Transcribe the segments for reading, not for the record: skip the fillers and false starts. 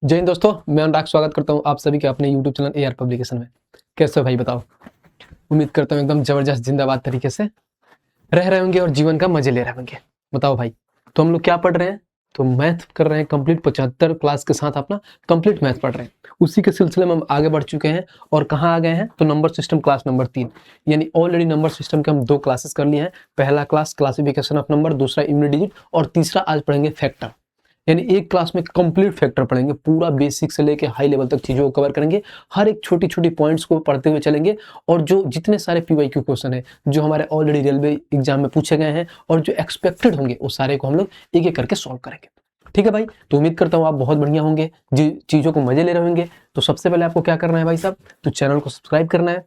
जय हिंद दोस्तों, मैं अनुराग स्वागत करता हूं आप सभी के अपने YouTube चैनल AR पब्लिकेशन में। कैसे हो भाई बताओ। उम्मीद करता हूं एकदम जबरदस्त जिंदाबाद तरीके से रह रहे होंगे और जीवन का मजे ले रहे होंगे। बताओ भाई, तो हम लोग क्या पढ़ रहे हैं? तो मैथ कर रहे हैं कंप्लीट 75 क्लास के साथ अपना कंप्लीट मैथ पढ़ रहे हैं। उसी के सिलसिले में हम आगे बढ़ चुके हैं और कहाँ आ गए हैं? तो नंबर सिस्टम क्लास नंबर 3, यानी ऑलरेडी नंबर सिस्टम के हम 2 क्लासेस कर लिए हैं। पहला क्लास क्लासिफिकेशन ऑफ नंबर, दूसरा यूनिट डिजिट और तीसरा आज पढ़ेंगे फैक्टर। यानी एक क्लास में कंप्लीट फैक्टर पढ़ेंगे, पूरा बेसिक से लेके हाई लेवल तक चीज़ों को कवर करेंगे। हर एक छोटी छोटी पॉइंट्स को पढ़ते हुए चलेंगे और जो जितने सारे PYQ क्वेश्चन है जो हमारे ऑलरेडी रेलवे एग्जाम में पूछे गए हैं और जो एक्सपेक्टेड होंगे वो सारे को हम लोग एक एक करके सॉल्व करेंगे। ठीक है भाई, तो उम्मीद करता हूँ आप बहुत बढ़िया होंगे, चीज़ों को मजे ले रहे होंगे। तो सबसे पहले आपको क्या करना है भाई साहब, तो चैनल को सब्सक्राइब करना है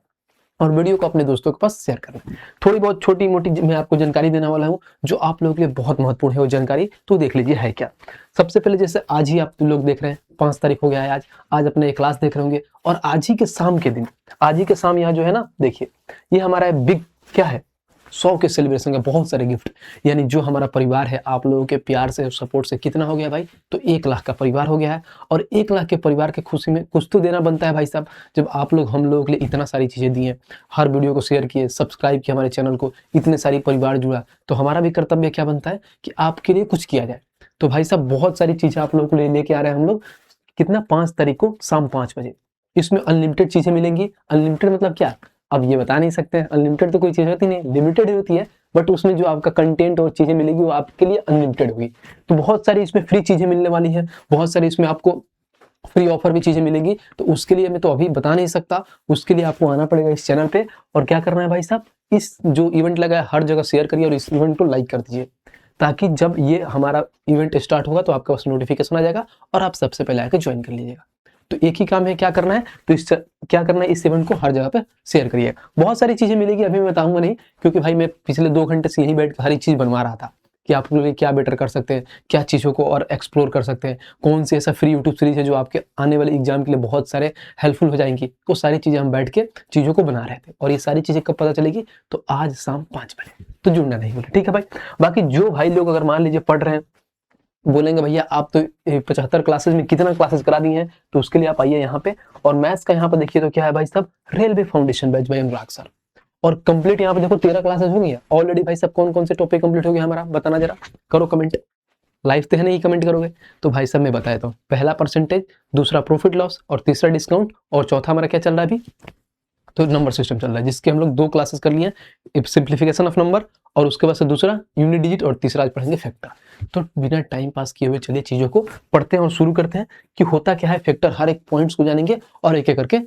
और वीडियो को अपने दोस्तों के पास शेयर करना है। थोड़ी बहुत छोटी मोटी मैं आपको जानकारी देने वाला हूँ जो आप लोगों के लिए बहुत महत्वपूर्ण है वो जानकारी, तो देख लीजिए है क्या। सबसे पहले जैसे आज ही आप लोग देख रहे हैं 5 तारीख हो गया है, आज अपने एक क्लास देख रहे होंगे और आज ही के शाम के दिन, आज ही के शाम यहाँ जो है ना देखिए, ये हमारा बिग क्या है, 100 के सेलिब्रेशन का बहुत सारे गिफ्ट। यानी जो हमारा परिवार है आप लोगों के प्यार से सपोर्ट से कितना हो गया भाई, तो 1 लाख का परिवार हो गया है। और 1 लाख के परिवार के खुशी में कुछ तो देना बनता है भाई साहब। जब आप लोग हम लोगों के लिए इतना सारी चीज़ें दी हैं, हर वीडियो को शेयर किए, सब्सक्राइब किया हमारे चैनल को, इतने सारी परिवार जुड़ा, तो हमारा भी कर्तव्य क्या बनता है कि आपके लिए कुछ किया जाए। तो भाई साहब बहुत सारी चीज़ें आप लोगों को लेके आ रहे हैं हम लोग। कितना, 5 तारीख को शाम 5 बजे। इसमें अनलिमिटेड चीज़ें मिलेंगी। अनलिमिटेड मतलब क्या, अब ये बता नहीं सकते हैं। अनलिमिटेड तो कोई चीज़ होती नहीं, लिमिटेड ही होती है, बट उसमें जो आपका कंटेंट और चीज़ें मिलेगी वो आपके लिए अनलिमिटेड होगी। तो बहुत सारी इसमें फ्री चीज़ें मिलने वाली हैं, बहुत सारी इसमें आपको फ्री ऑफर भी चीज़ें मिलेंगी। तो उसके लिए मैं तो अभी बता नहीं सकता, उसके लिए आपको आना पड़ेगा इस चैनल पे। और क्या करना है भाई साहब, इस जो इवेंट लगा है हर जगह शेयर करिए और इस इवेंट को लाइक कर दीजिए, ताकि जब ये हमारा इवेंट स्टार्ट होगा तो आपके पास नोटिफिकेशन आ जाएगा और आप सबसे पहले आकर ज्वाइन कर लीजिएगा। तो एक ही काम है, क्या करना है, तो क्या करना है, इस इवेंट को हर जगह पे शेयर करिए। बहुत सारी चीजें मिलेगी, अभी मैं बताऊंगा नहीं, क्योंकि भाई मैं पिछले 2 घंटे से यही बैठ कर हर एक चीज बनवा रहा था कि आप लोग क्या बेटर कर सकते हैं, क्या चीज़ों को और एक्सप्लोर कर सकते हैं, कौन सी ऐसा फ्री यूट्यूब सीरीज है जो आपके आने वाले एग्जाम के लिए बहुत सारे हेल्पफुल हो जाएंगी। वो सारी चीज़ें हम बैठ के चीज़ों को बना रहे थे और ये सारी चीज़ें कब पता चलेगी, तो आज शाम 5 बजे। तो जुड़ना नहीं बोले, ठीक है भाई। बाकी जो भाई लोग अगर मान लीजिए पढ़ रहे हैं, बोलेंगे भैया आप तो 75 क्लासेस में कितना क्लासेस करा दी हैं, तो उसके लिए आप आइए यहाँ पे। और मैथ्स का यहाँ पे देखिए तो क्या है भाई साहब, रेलवे फाउंडेशन बैच भाई अनुराग सर। और कंप्लीट यहाँ पे देखो 13 क्लासेस हो गई ऑलरेडी भाई साहब। कौन कौन से टॉपिक कंप्लीट हो गया हमारा, बताना जरा, करो कमेंट। लाइव तो है नहीं, कमेंट करोगे तो भाई साहब मैं बता देता हूँ। पहला परसेंटेज, दूसरा प्रॉफिट लॉस और तीसरा डिस्काउंट और चौथा हमारा क्या चल रहा है अभी, तो नंबर सिस्टम चल रहा है, जिसके हम लोग 2 क्लासेस कर लिए हैं, सिंप्लीफिकेशन ऑफ नंबर और उसके बाद से दूसरा यूनिट डिजिट और तीसरा आज पढ़ेंगे फैक्टर। तो बिना टाइम पास किए हुए चलिए चीज़ों को पढ़ते हैं और शुरू करते हैं कि होता क्या है फैक्टर। हर एक पॉइंट्स को जानेंगे और एक एक करके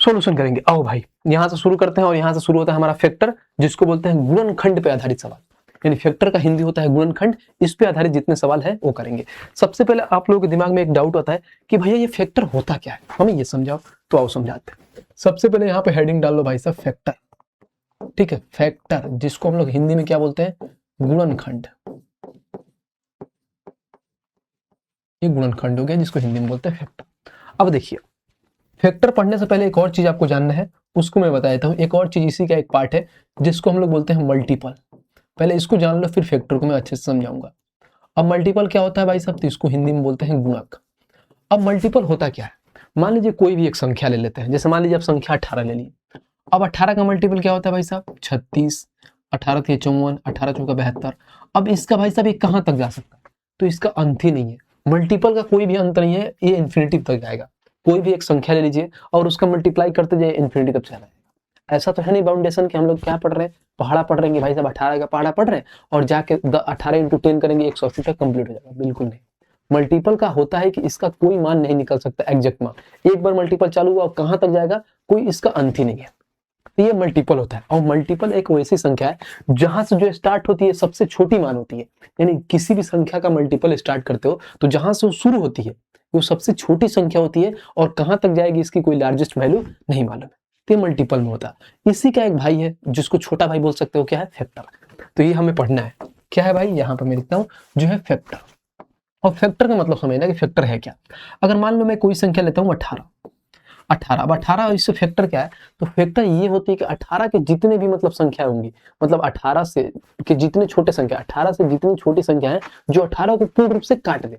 सॉल्यूशन करेंगे। आओ भाई यहाँ से शुरू करते हैं और यहाँ से शुरू होता है हमारा फैक्टर, जिसको बोलते हैं गुणनखंड पे आधारित सवाल। यानी फैक्टर का हिंदी होता है गुणनखंड, इस पे आधारित जितने सवाल है वो करेंगे। सबसे पहले आप लोगों के दिमाग में एक डाउट आता है कि भैया ये फैक्टर होता क्या है, हमें ये समझाओ। तो आओ समझाते हैं। सबसे पहले यहाँ पे हेडिंग डाल लो भाई साहब फैक्टर, ठीक है। फैक्टर जिसको हम लोग हिंदी में क्या बोलते हैं, गुणनखंड। ये गुणनखंड हो गया जिसको हिंदी में बोलते हैं फैक्टर। अब देखिए, फैक्टर पढ़ने से पहले एक और चीज आपको जानना है, उसको मैं बता देता हूँ। एक और चीज इसी का एक पार्ट है जिसको हम लोग बोलते हैं मल्टीपल। पहले इसको जान लो, फिर फैक्टर को मैं अच्छे से समझाऊंगा। अब मल्टीपल क्या होता है भाई साहब, तो इसको हिंदी में बोलते हैं गुणक। अब मल्टीपल होता क्या है, मान लीजिए कोई भी एक संख्या ले लेते हैं, जैसे मान लीजिए आप संख्या 18 ले ली। अब 18 का मल्टीपल क्या होता है भाई साहब, 36, 18 × 54, 18 × 4 = 72। अब इसका भाई साहब ये कहाँ तक जा सकता है, तो इसका अंत ही नहीं है। मल्टीपल का कोई भी अंत नहीं है, ये इन्फिनिटी तक जाएगा। कोई भी एक संख्या ले लीजिए और उसका मल्टीप्लाई करते जाइए, इन्फिनिटी तक चला जाएगा। ऐसा तो है नहीं बाउंडेशन कि हम लोग क्या पढ़ रहे हैं, पहाड़ा पढ़ रहे हैं भाई साहब, 18 का पहाड़ा पढ़ रहे हैं और जाके 18 × 10 करेंगे 180 तक कंप्लीट हो जाएगा, बिल्कुल नहीं। मल्टीपल का होता है कि इसका कोई मान नहीं निकल सकता, एग्जैक्ट मान। एक बार मल्टीपल चालू हुआ और कहाँ तक जाएगा, कोई इसका अंत ही नहीं है। तो ये मल्टीपल होता है। और मल्टीपल एक वैसी संख्या है जहां से जो स्टार्ट होती है सबसे छोटी मान होती है। यानी किसी भी संख्या का मल्टीपल स्टार्ट करते हो तो जहां से वो शुरू होती है वो सबसे छोटी संख्या होती है और कहां तक जाएगी इसकी कोई लार्जेस्ट वैल्यू नहीं मालूम है। तो ये मल्टीपल में होता है। इसी का एक भाई है जिसको छोटा भाई बोल सकते हो, क्या है, फैक्टर। तो ये हमें पढ़ना है, क्या है भाई, यहाँ पर मैं लिखता हूँ जो है फैक्टर। और फैक्टर का मतलब समझना कि फैक्टर है क्या। अगर मान लो मैं कोई संख्या लेता हूँ 18। अब 18 इससे फैक्टर क्या है, तो फैक्टर ये होती है कि 18 के जितने भी मतलब संख्या होंगी, मतलब 18 से के जितने छोटे संख्या, 18 से जितनी छोटी संख्या है जो 18 को पूर्ण रूप से काट दे,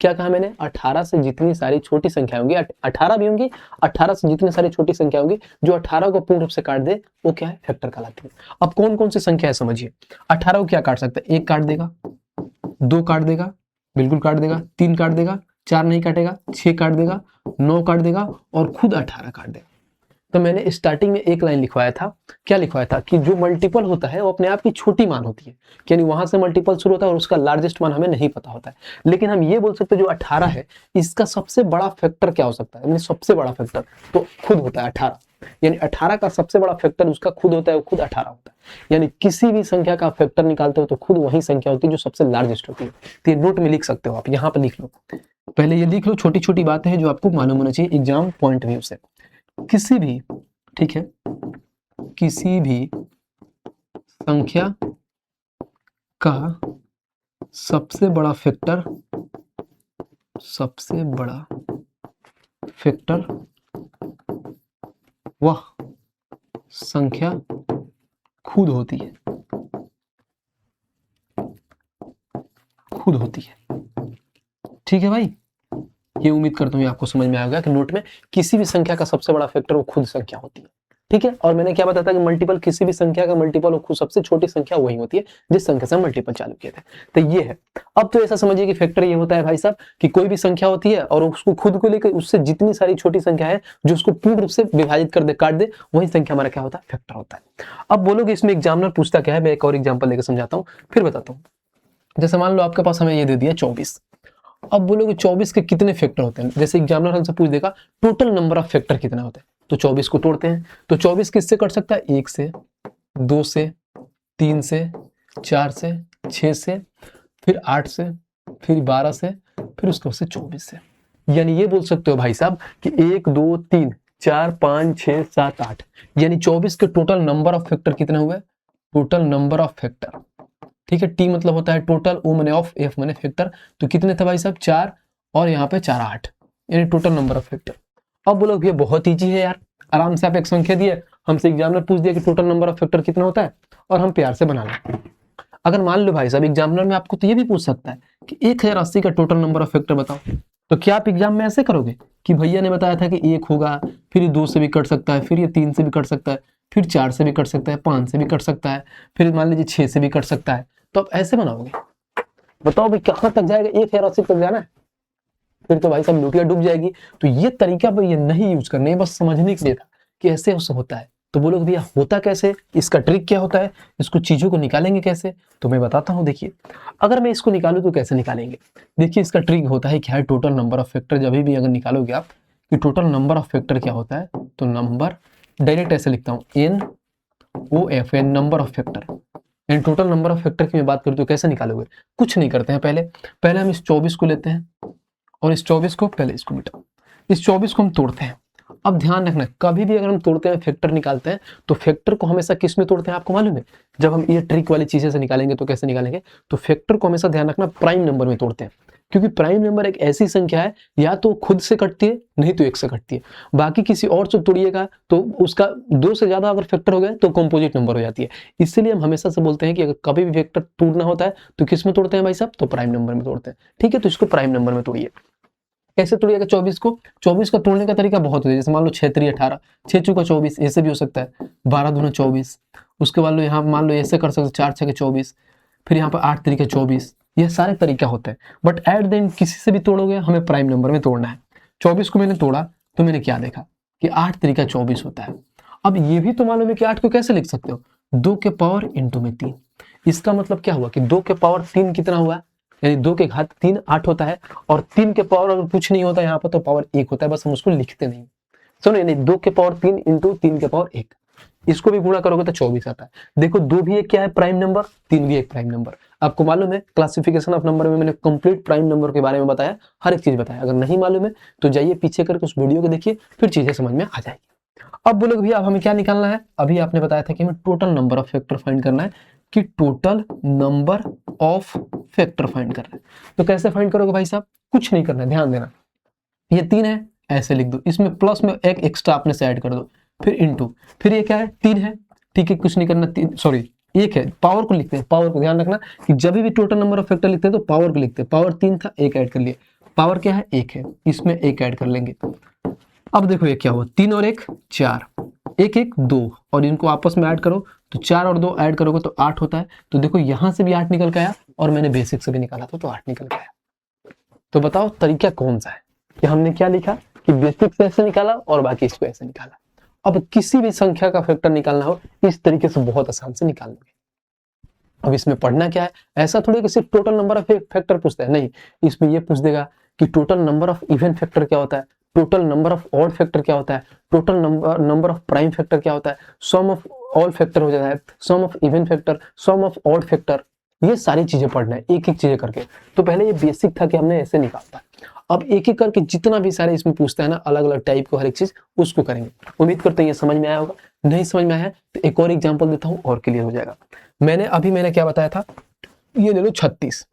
क्या कहा मैंने? 18 से जितनी सारी छोटी संख्या होंगी, 18 भी होंगी, 18 से जितनी सारी छोटी संख्या होंगी जो 18 को पूर्ण रूप से काट दे वो क्या है? फैक्टर कहलाती है। अब कौन कौन सी संख्या है समझिए। 18 को क्या काट सकता है? 1 काट देगा, 2 काट देगा, बिल्कुल काट देगा, 3 काट देगा, 4 नहीं काटेगा, 6 काट देगा, 9 काट देगा और खुद 18 काट देगा। तो मैंने स्टार्टिंग में एक लाइन लिखवाया था, क्या लिखवाया था कि जो मल्टीपल होता है वो अपने आप की छोटी मान होती है, यानी वहां से मल्टीपल शुरू होता है और उसका लार्जेस्ट मान हमें नहीं पता होता है। लेकिन हम ये बोल सकते हैं जो 18 है इसका सबसे बड़ा फैक्टर क्या हो सकता है, यानी सबसे बड़ा फैक्टर तो खुद होता है 18, यानी 18 का सबसे बड़ा फैक्टर उसका खुद होता है, वो खुद 18 होता है। यानी किसी भी संख्या का फैक्टर निकालते हो तो खुद वही संख्या होती है जो सबसे लार्जेस्ट होती है। तो ये नोट में लिख सकते हो आप, यहाँ पर लिख लो, पहले ये लिख लो, छोटी छोटी बातें हैं जो आपको मालूम होना चाहिए एग्जाम पॉइंट व्यू से। किसी भी, ठीक है, किसी भी संख्या का सबसे बड़ा फैक्टर वह संख्या खुद होती है, ठीक है भाई। ये उम्मीद करता हूँ आपको समझ में आएगा कि नोट में किसी भी संख्या का सबसे बड़ा फैक्टर वो खुद संख्या होती है, ठीक है। और मैंने क्या बताया था कि मल्टीपल, किसी भी संख्या का मल्टीपल वो खुद सबसे छोटी संख्या वही होती है जिस संख्या से हम मल्टीपल चालू किए थे। तो ये है। अब तो ऐसा समझिए कि फैक्टर ये होता है भाई साहब कि कोई भी संख्या होती है और उसको खुद को लेकर उससे जितनी सारी छोटी संख्या है जो उसको पूर्ण रूप से विभाजित कर दे, काट दे, वही संख्या हमारा क्या होता है? फैक्टर होता है। अब बोलोगे इसमें एग्जामिनर पूछता क्या है, मैं एक और एग्जाम्पल लेकर समझाता हूँ फिर बताता हूँ। जैसे मान लो आपके पास हमें ये दे दिया 24, अब बोलोगे 24 के कितने फैक्टर होते हैं, जैसे एग्जामिनर हमसे पूछ देगा टोटल नंबर ऑफ फैक्टर कितना होता है, तो 24 को तोड़ते हैं। तो 24 किससे कट सकता है? 1 से, 2 से, 3 से, 4 से, 6 से, फिर 8 से, फिर 12 से, फिर उसके बाद से 24 से। यानी ये बोल सकते हो भाई साहब कि 1 2 3 4 5 6 7 8, यानी 24 के टोटल नंबर ऑफ फैक्टर कितने हुए? टोटल नंबर ऑफ फैक्टर, ठीक है। टी मतलब होता है टोटल, ओ मैंने ऑफ, एफ मैंने फैक्टर, तो कितने थे भाई साहब? 4 और यहाँ पे 4 8, यानी टोटल नंबर ऑफ फैक्टर। अब बोलो भैया बहुत ईजी है यार, आराम से आप एक संख्या दिए, हमसे एग्जामिनर पूछ दिया कि टोटल नंबर ऑफ फैक्टर कितना होता है और हम प्यार से बना लें। अगर मान लो भाई साहब एग्जामिनर में आपको तो ये भी पूछ सकता है कि 1080 का टोटल नंबर ऑफ फैक्टर बताओ, तो क्या आप एग्जाम में ऐसे करोगे कि भैया ने बताया था कि 1 होगा, फिर ये 2 से भी कट सकता है, फिर ये 3 से भी कट सकता है, फिर 4 से भी कट सकता है, 5 से भी कट सकता है, फिर मान लीजिए 6 से भी कट सकता है, तो आप ऐसे बनाओगे? बताओ भाई कहां तक जाएगा? 1080 तक जाना है, फिर तो भाई साहब लुटिया डूब जाएगी। तो ये तरीका पर ये नहीं यूज करने, बस समझने के लिए था कि ऐसे होता है। तो बोलोगे भैया होता कैसे, इसका ट्रिक क्या होता है, इसको चीजों को निकालेंगे कैसे? तो मैं बताता हूं। देखिए अगर मैं इसको निकालूं तो कैसे निकालेंगे, देखिए इसका ट्रिक होता है क्या है, टोटल नंबर ऑफ फैक्टर जब भी अगर निकालोगे आप कि टोटल नंबर ऑफ फैक्टर क्या होता है, तो नंबर डायरेक्ट ऐसे लिखता हूं NOF, नंबर ऑफ फैक्टर। यानी टोटल नंबर ऑफ फैक्टर की मैं बात करूं तो कैसे निकालोगे? कुछ नहीं करते हैं, पहले हम इस 24 को लेते हैं और इस 24 को, पहले इसको मिटाओ, इस 24 को हम तोड़ते हैं। अब ध्यान रखना कभी भी अगर हम तोड़ते हैं, फैक्टर निकालते हैं, तो फैक्टर को हमेशा किस में तोड़ते हैं आपको मालूम है? जब हम ये ट्रिक वाली चीजें से निकालेंगे तो कैसे निकालेंगे, तो फैक्टर को हमेशा ध्यान रखना प्राइम नंबर में तोड़ते हैं, क्योंकि प्राइम नंबर एक ऐसी संख्या है या तो खुद से कटती है नहीं तो 1 से कटती है। बाकी किसी और से तोड़िएगा तो उसका 2 से ज्यादा अगर फैक्टर हो गया तो कंपोजिट नंबर हो जाती है। इसलिए हम हमेशा से बोलते हैं कि अगर कभी भी फैक्टर तोड़ना होता है तो किस में तोड़ते हैं भाई साहब? तो प्राइम नंबर में तोड़ते हैं, ठीक है। तो इसको प्राइम नंबर में तोड़िए। कैसे तोड़िएगा 24 को? 24 का तोड़ने का तरीका बहुत है, जैसे मान लो 6 3 18, 6 चौका 24, ऐसे भी हो सकता है, 12 दूना 24, उसके बाद लो यहाँ मान लो ऐसे कर सकते 4 6 24, फिर यहाँ पर 8 तरीके 24, ये सारे तरीका होते हैं। बट एट द एंड किसी से भी तोड़ोगे हमें प्राइम नंबर में तोड़ना है। 24 को मैंने तोड़ा तो मैंने क्या देखा कि 8 तरीका 24 होता है। अब ये भी तो मालूम है कि 8 को कैसे लिख सकते हो? 2 के पावर इंटू में 3। इसका मतलब क्या हुआ कि 2 के पावर 3 कितना हुआ, यानी 2 के घात 3 8 होता है, और 3 के पावर अगर कुछ नहीं होता यहाँ पर तो पावर 1 होता है, बस हम उसको लिखते नहीं। सुनो, यानी 2 के पावर 3 इंटू 3 के पावर 1, इसको भी गुणा करोगे तो 24 आता है। देखो 2 भी एक क्या है? प्राइम नंबर, 3 भी एक प्राइम नंबर। आपको मालूम है क्लासिफिकेशन ऑफ नंबर में मैंने कंप्लीट प्राइम नंबर के बारे में बताया, हर एक चीज बताया। अगर नहीं मालूम है तो जाइए पीछे करके उस वीडियो को देखिए, फिर चीजें समझ में आ जाएगी। अब बोलोगे भैया अब हमें क्या निकालना है? अभी आपने बताया था कि हमें total number of factor find करना है, कि total number of factor find करना है। तो कैसे फाइंड करोगे भाई साहब? कुछ नहीं करना है, ध्यान देना। ये 3 है, ऐसे लिख दो, इसमें प्लस में एक एक्स्ट्रा आपने से ऐड कर दो, फिर इनटू, फिर ये क्या है? 3 है, ठीक है, कुछ नहीं करना, 3 सॉरी 1 है, पावर को लिखते हैं, पावर को ध्यान रखना कि जब भी टोटल नंबर ऑफ फैक्टर लिखते हैं तो पावर को लिखते हैं। पावर 3 था, 1 ऐड कर लिए, पावर क्या है 1 है, इसमें 1 ऐड कर लेंगे। अब देखो ये क्या हुआ, 3 और 1 4, 1 1 2, और इनको आपस में ऐड करो तो 4 और 2 ऐड करोगे तो 8 होता है। तो देखो यहां से भी 8 निकल के आया और मैंने बेसिक से भी निकाला था तो 8 निकल के आया। तो बताओ तरीका कौन सा है कि हमने क्या लिखा कि बेसिक से ऐसे निकाला और बाकी इसको ऐसे निकाला। अब किसी भी संख्या का फैक्टर निकालना हो इस तरीके से बहुत आसान से निकाल लेंगे। अब इसमें पढ़ना क्या है, ऐसा थोड़ी कि सिर्फ टोटल नंबर ऑफ फैक्टर पूछता है, नहीं, इसमें ये पूछ देगा कि total number of even factor क्या होता है, total number of odd factor क्या होता है, total number of prime factor क्या होता है, सम ऑफ ऑल फैक्टर हो जाता है, sum of even factor, sum of odd factor, ये सारी चीजें पढ़ना है एक एक चीजें करके। तो पहले ये बेसिक था कि हमने ऐसे निकालता है, अब एक एक करके जितना भी सारे इसमें पूछता है ना अलग अलग टाइप को हर एक चीज उसको करेंगे। उम्मीद करते हैं ये समझ में आया होगा, नहीं समझ में आया है तो एक और एग्जांपल देता हूँ और क्लियर हो जाएगा। मैंने क्या बताया था, ये ले लो 36।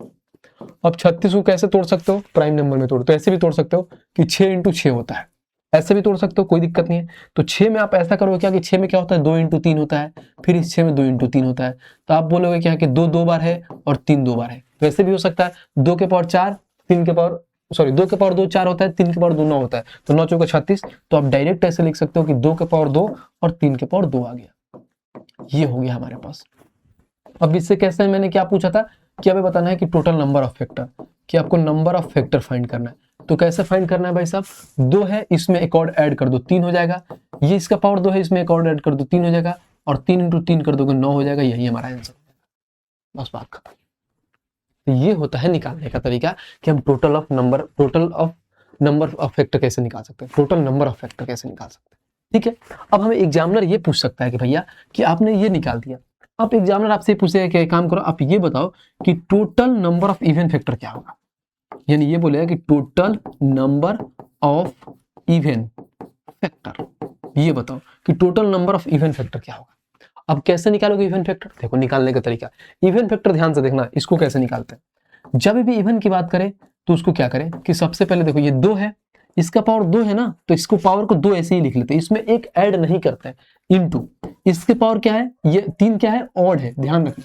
अब 36 को कैसे तोड़ सकते हो, प्राइम नंबर में तोड़, तो ऐसे भी तोड़ सकते हो कि 6 इंटू 6 होता है, ऐसे भी तोड़ सकते हो, कोई दिक्कत नहीं है। तो 6 में आप ऐसा करोगे क्या कि 6 में क्या होता है 2 इंटू 3 होता है, फिर इस 6 में 2 इंटू 3 होता है, तो आप बोलोगे क्या कि 2 2 बार है और 3 2 बार है। वैसे भी हो सकता है 2 के पावर 4 3 के पावर 2 के पावर 2 4 होता है, 3 के पावर 2 9 होता है, तो 9 चौका 36। तो आप डायरेक्ट ऐसे लिख सकते हो कि 2 के पावर 2 और 3 के पावर 2 आ गया, ये हो गया हमारे पास। अब इससे कैसे, मैंने क्या पूछा था कि हमें बताना है कि टोटल नंबर ऑफ फैक्टर, कि आपको नंबर ऑफ फैक्टर फाइंड करना है। तो कैसे फाइंड करना है भाई साहब, 2 है इसमें एक और ऐड कर दो 3 हो जाएगा, ये इसका पावर 2 है इसमें एक और ऐड कर दो 3 हो जाएगा, और 3 इंटू 3 कर दोगे 9 हो जाएगा, यही हमारा आंसर, बस बात खत्म। तो ये होता है निकालने का तरीका कि हम total of number of factor कैसे निकाल सकते हैं, टोटल नंबर ऑफ फैक्टर कैसे निकाल सकते हैं। ठीक है, अब हमें एग्जामिनर ये पूछ सकता है कि भैया कि आपने ये निकाल दिया, अब एग्जामिनर आपसे पूछेगा कि एक काम करो आप ये बताओ कि total number of even factor क्या होगा, यानी ये बोलेगा कि total number of even factor, ये बताओ कि total number of even factor क्या होगा। अब कैसे निकालोगे इवन फैक्टर, देखो निकालने का तरीका, इवन फैक्टर ध्यान से देखना, इसको कैसे निकालते हैं। जब भी इवन की बात करें तो उसको क्या करें कि सबसे पहले देखो ये 2 है, इसका पावर 2 है ना, तो इसको पावर को 2 ऐसे ही लिख लेते हैं, इसमें एक ऐड नहीं करते हैं, इनटू इसके पावर क्या है, ये 3 क्या है ऑड है। ध्यान रखना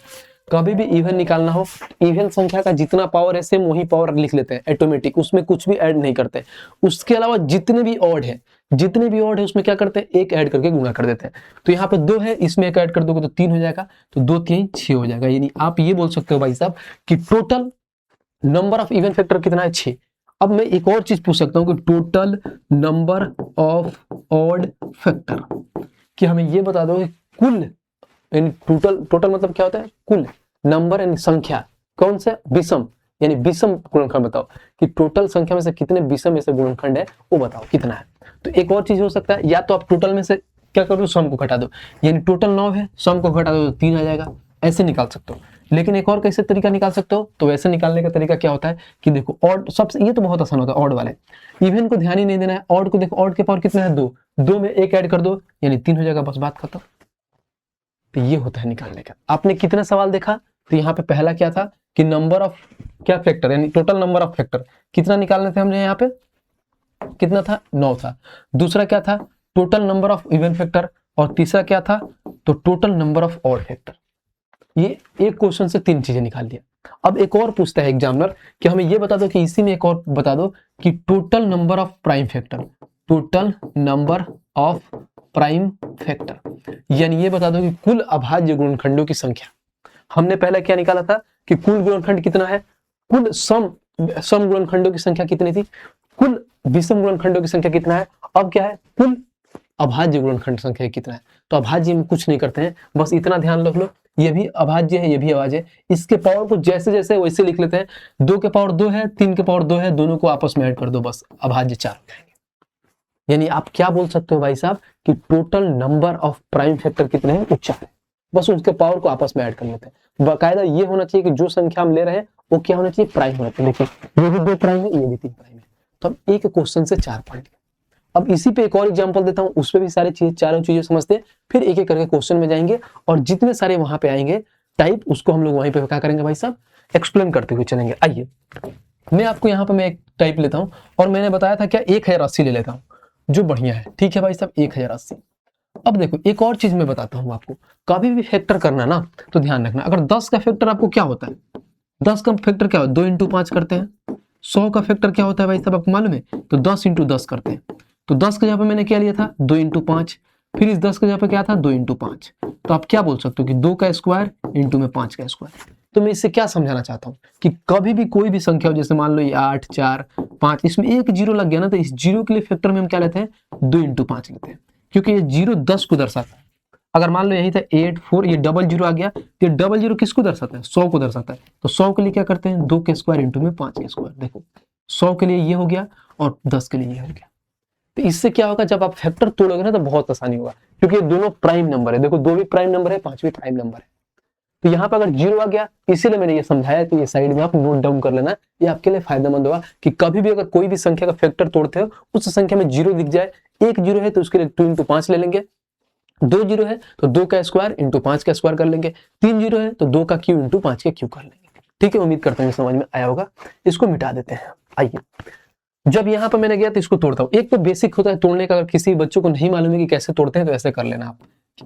कभी भी इवन निकालना हो, इवन संख्या का जितना पावर है सेम वही पावर लिख लेते हैं ऑटोमेटिक, उसमें कुछ भी ऐड नहीं करते। उसके अलावा जितने भी ऑड है उसमें क्या करते हैं, एक ऐड करके गुणा कर देते हैं। तो यहाँ पे 2 है इसमें एक ऐड कर दोगे तो 3 हो जाएगा, तो 2 3 6 हो जाएगा। यानी आप ये बोल सकते हो भाई साहब कि total number of even factor कितना है 6। अब मैं एक और चीज पूछ सकता हूँ कि total number of odd factor, कि हमें ये बता दो कि कुल, यानी टोटल मतलब क्या होता है, कुल नंबर यानी संख्या, कौन से विषम, यानी विषम गुणनखंड बताओ कि टोटल संख्या में से कितने विषम ऐसे गुणनखंड है वो बताओ कितना है। तो एक और चीज हो सकता है, या तो आप टोटल में से क्या कर दो सम को घटा दो, यानी टोटल 9 है सम को घटा दो तो 3 आ जाएगा, ऐसे निकाल सकते हो। लेकिन एक और कैसे तरीका निकाल सकते हो, तो वैसे निकालने का तरीका क्या होता है कि देखो ऑड, सबसे ये तो बहुत आसान होता है ऑड वाले, इवन को ध्यान ही नहीं देना है, ऑड को देखो, ऑड के पावर कितना है 2, 2 में एक ऐड कर दो यानी 3 हो जाएगा, बस बात खत्म। तो ये होता है निकालने का। आपने कितना सवाल देखा, तो यहाँ पे पहला क्या था कि नंबर ऑफ क्या फैक्टर, यानी टोटल नंबर ऑफ फैक्टर कितना निकालने थे हमने, यहाँ पे कितना था 9 था। दूसरा क्या था total number of even factor, और तीसरा क्या था तो total number of odd factor. ये एक क्वेश्चन से 3 चीजें निकाल लिया। अब एक और पूछता है एग्जामिनर कि हमें ये बता दो कि इसी में एक और बता दो कि total number of prime factor, total number of prime factor, यानी ये बता दो कि कुल अभाज्य गुणनखंडों की संख्या। हमने पहले क्या निकाला था कि कुल गुणनखंड कितना है, कुल सम गुणनखंडों की संख्या कितनी थी, कुल विषम गुणनखंडों की संख्या कितना है, अब क्या है कुल अभाज्य गुणनखंड संख्या कितना है। तो अभाज्य में कुछ नहीं करते हैं, बस इतना ध्यान रख लो ये भी अभाज्य है ये भी अभाज्य है, इसके पावर को जैसे जैसे वैसे लिख लेते हैं। 2 के पावर 2 है 3 के पावर 2 है, दोनों को आपस में ऐड कर दो, बस अभाज्य 4 हो जाएंगे। यानी आप क्या बोल सकते हो भाई साहब कि total number of prime factor कितने हैं, वो 4 है, बस उसके पावर को आपस में ऐड कर लेते हैं। बाकायदा ये होना चाहिए कि जो संख्या हम ले रहे हैं वो क्या होना चाहिए, प्राइम होना चाहिए। देखिए ये भी 2 प्राइम है ये भी 3 प्राइम है, तो हम एक क्वेश्चन से 4 पढ़ लिए। अब इसी पे एक और एग्जांपल देता हूं, उसपे भी सारे चारों चीजें समझते हैं, फिर एक एक करके क्वेश्चन में जाएंगे और जितने सारे वहां पे आएंगे टाइप, उसको हम लोग वहीं पे क्या करेंगे भाई साहब, एक्सप्लेन करते हुए चलेंगे। आइए मैं आपको यहाँ पे मैं एक टाइप लेता हूँ, और मैंने बताया था क्या 1080 ले लेता हूँ जो बढ़िया है, ठीक है भाई साहब 1080। अब देखो एक और चीज मैं बताता हूँ आपको, कभी भी फैक्टर करना ना तो ध्यान रखना, अगर 10 का फैक्टर आपको क्या होता है, 10 का फैक्टर क्या होता है, 2 इंटू 5 करते हैं, 100 का फैक्टर क्या होता है भाई साहब आपको मालूम है? तो 10 इंटू 10 करते हैं। तो 10 के जगह पे मैंने क्या लिया था? 2 इंटू 5। फिर इस 10 के जगह पे क्या था? 2 इंटू 5। तो आप क्या बोल सकते हो कि 2 का स्क्वायर इंटू में 5 का स्क्वायर। तो मैं इससे क्या समझाना चाहता हूँ कि कभी भी कोई भी संख्या हो, जैसे मान लो ये 8, 4, 5, इसमें एक जीरो लग गया ना, तो इस जीरो के लिए फैक्टर में हम क्या लेते हैं? 2 इंटू 5 लेते हैं, क्योंकि ये जीरो 10 को दर्शाता है। अगर मान लो यही था 8, 4, ये डबल जीरो आ गया, तो ये डबल जीरो किसको दर्शाता है? 100 को दर्शाता है। तो 100 के लिए क्या करते हैं? 2 के स्क्वायर इंटू में 5 के स्क्वायर। देखो 100 के लिए ये हो गया और 10 के लिए ये हो गया। तो इससे क्या होगा, जब आप फैक्टर तोड़ोगे ना तो बहुत आसानी होगा, क्योंकि ये दोनों प्राइम नंबर है। देखो 2 भी प्राइम नंबर है, 5 भी प्राइम नंबर है। तो यहाँ पर अगर जीरो आ गया, इसीलिए मैंने ये समझाया, तो ये साइड में आप नोट डाउन कर लेना, ये आपके लिए फायदेमंद होगा कि कभी भी अगर कोई भी संख्या का फैक्टर तोड़ते हो, उस संख्या में जीरो दिख जाए, एक जीरो है तो उसके लिए 2 इंटू 5 ले लेंगे, 2 जीरो है तो 2 का स्क्वायर इंटू 5 का स्क्वायर कर लेंगे, 3 जीरो है तो 2 का क्यू इंटू 5 का क्यू कर लेंगे। ठीक है, उम्मीद करता हूँ समझ में आया होगा। इसको मिटा देते हैं। आइए, जब यहाँ पर मैंने गया तो इसको तोड़ता हूँ। एक तो बेसिक होता है तोड़ने का, अगर किसी बच्चों को नहीं मालूम है कि कैसे तोड़ते हैं तो ऐसे कर लेना आप,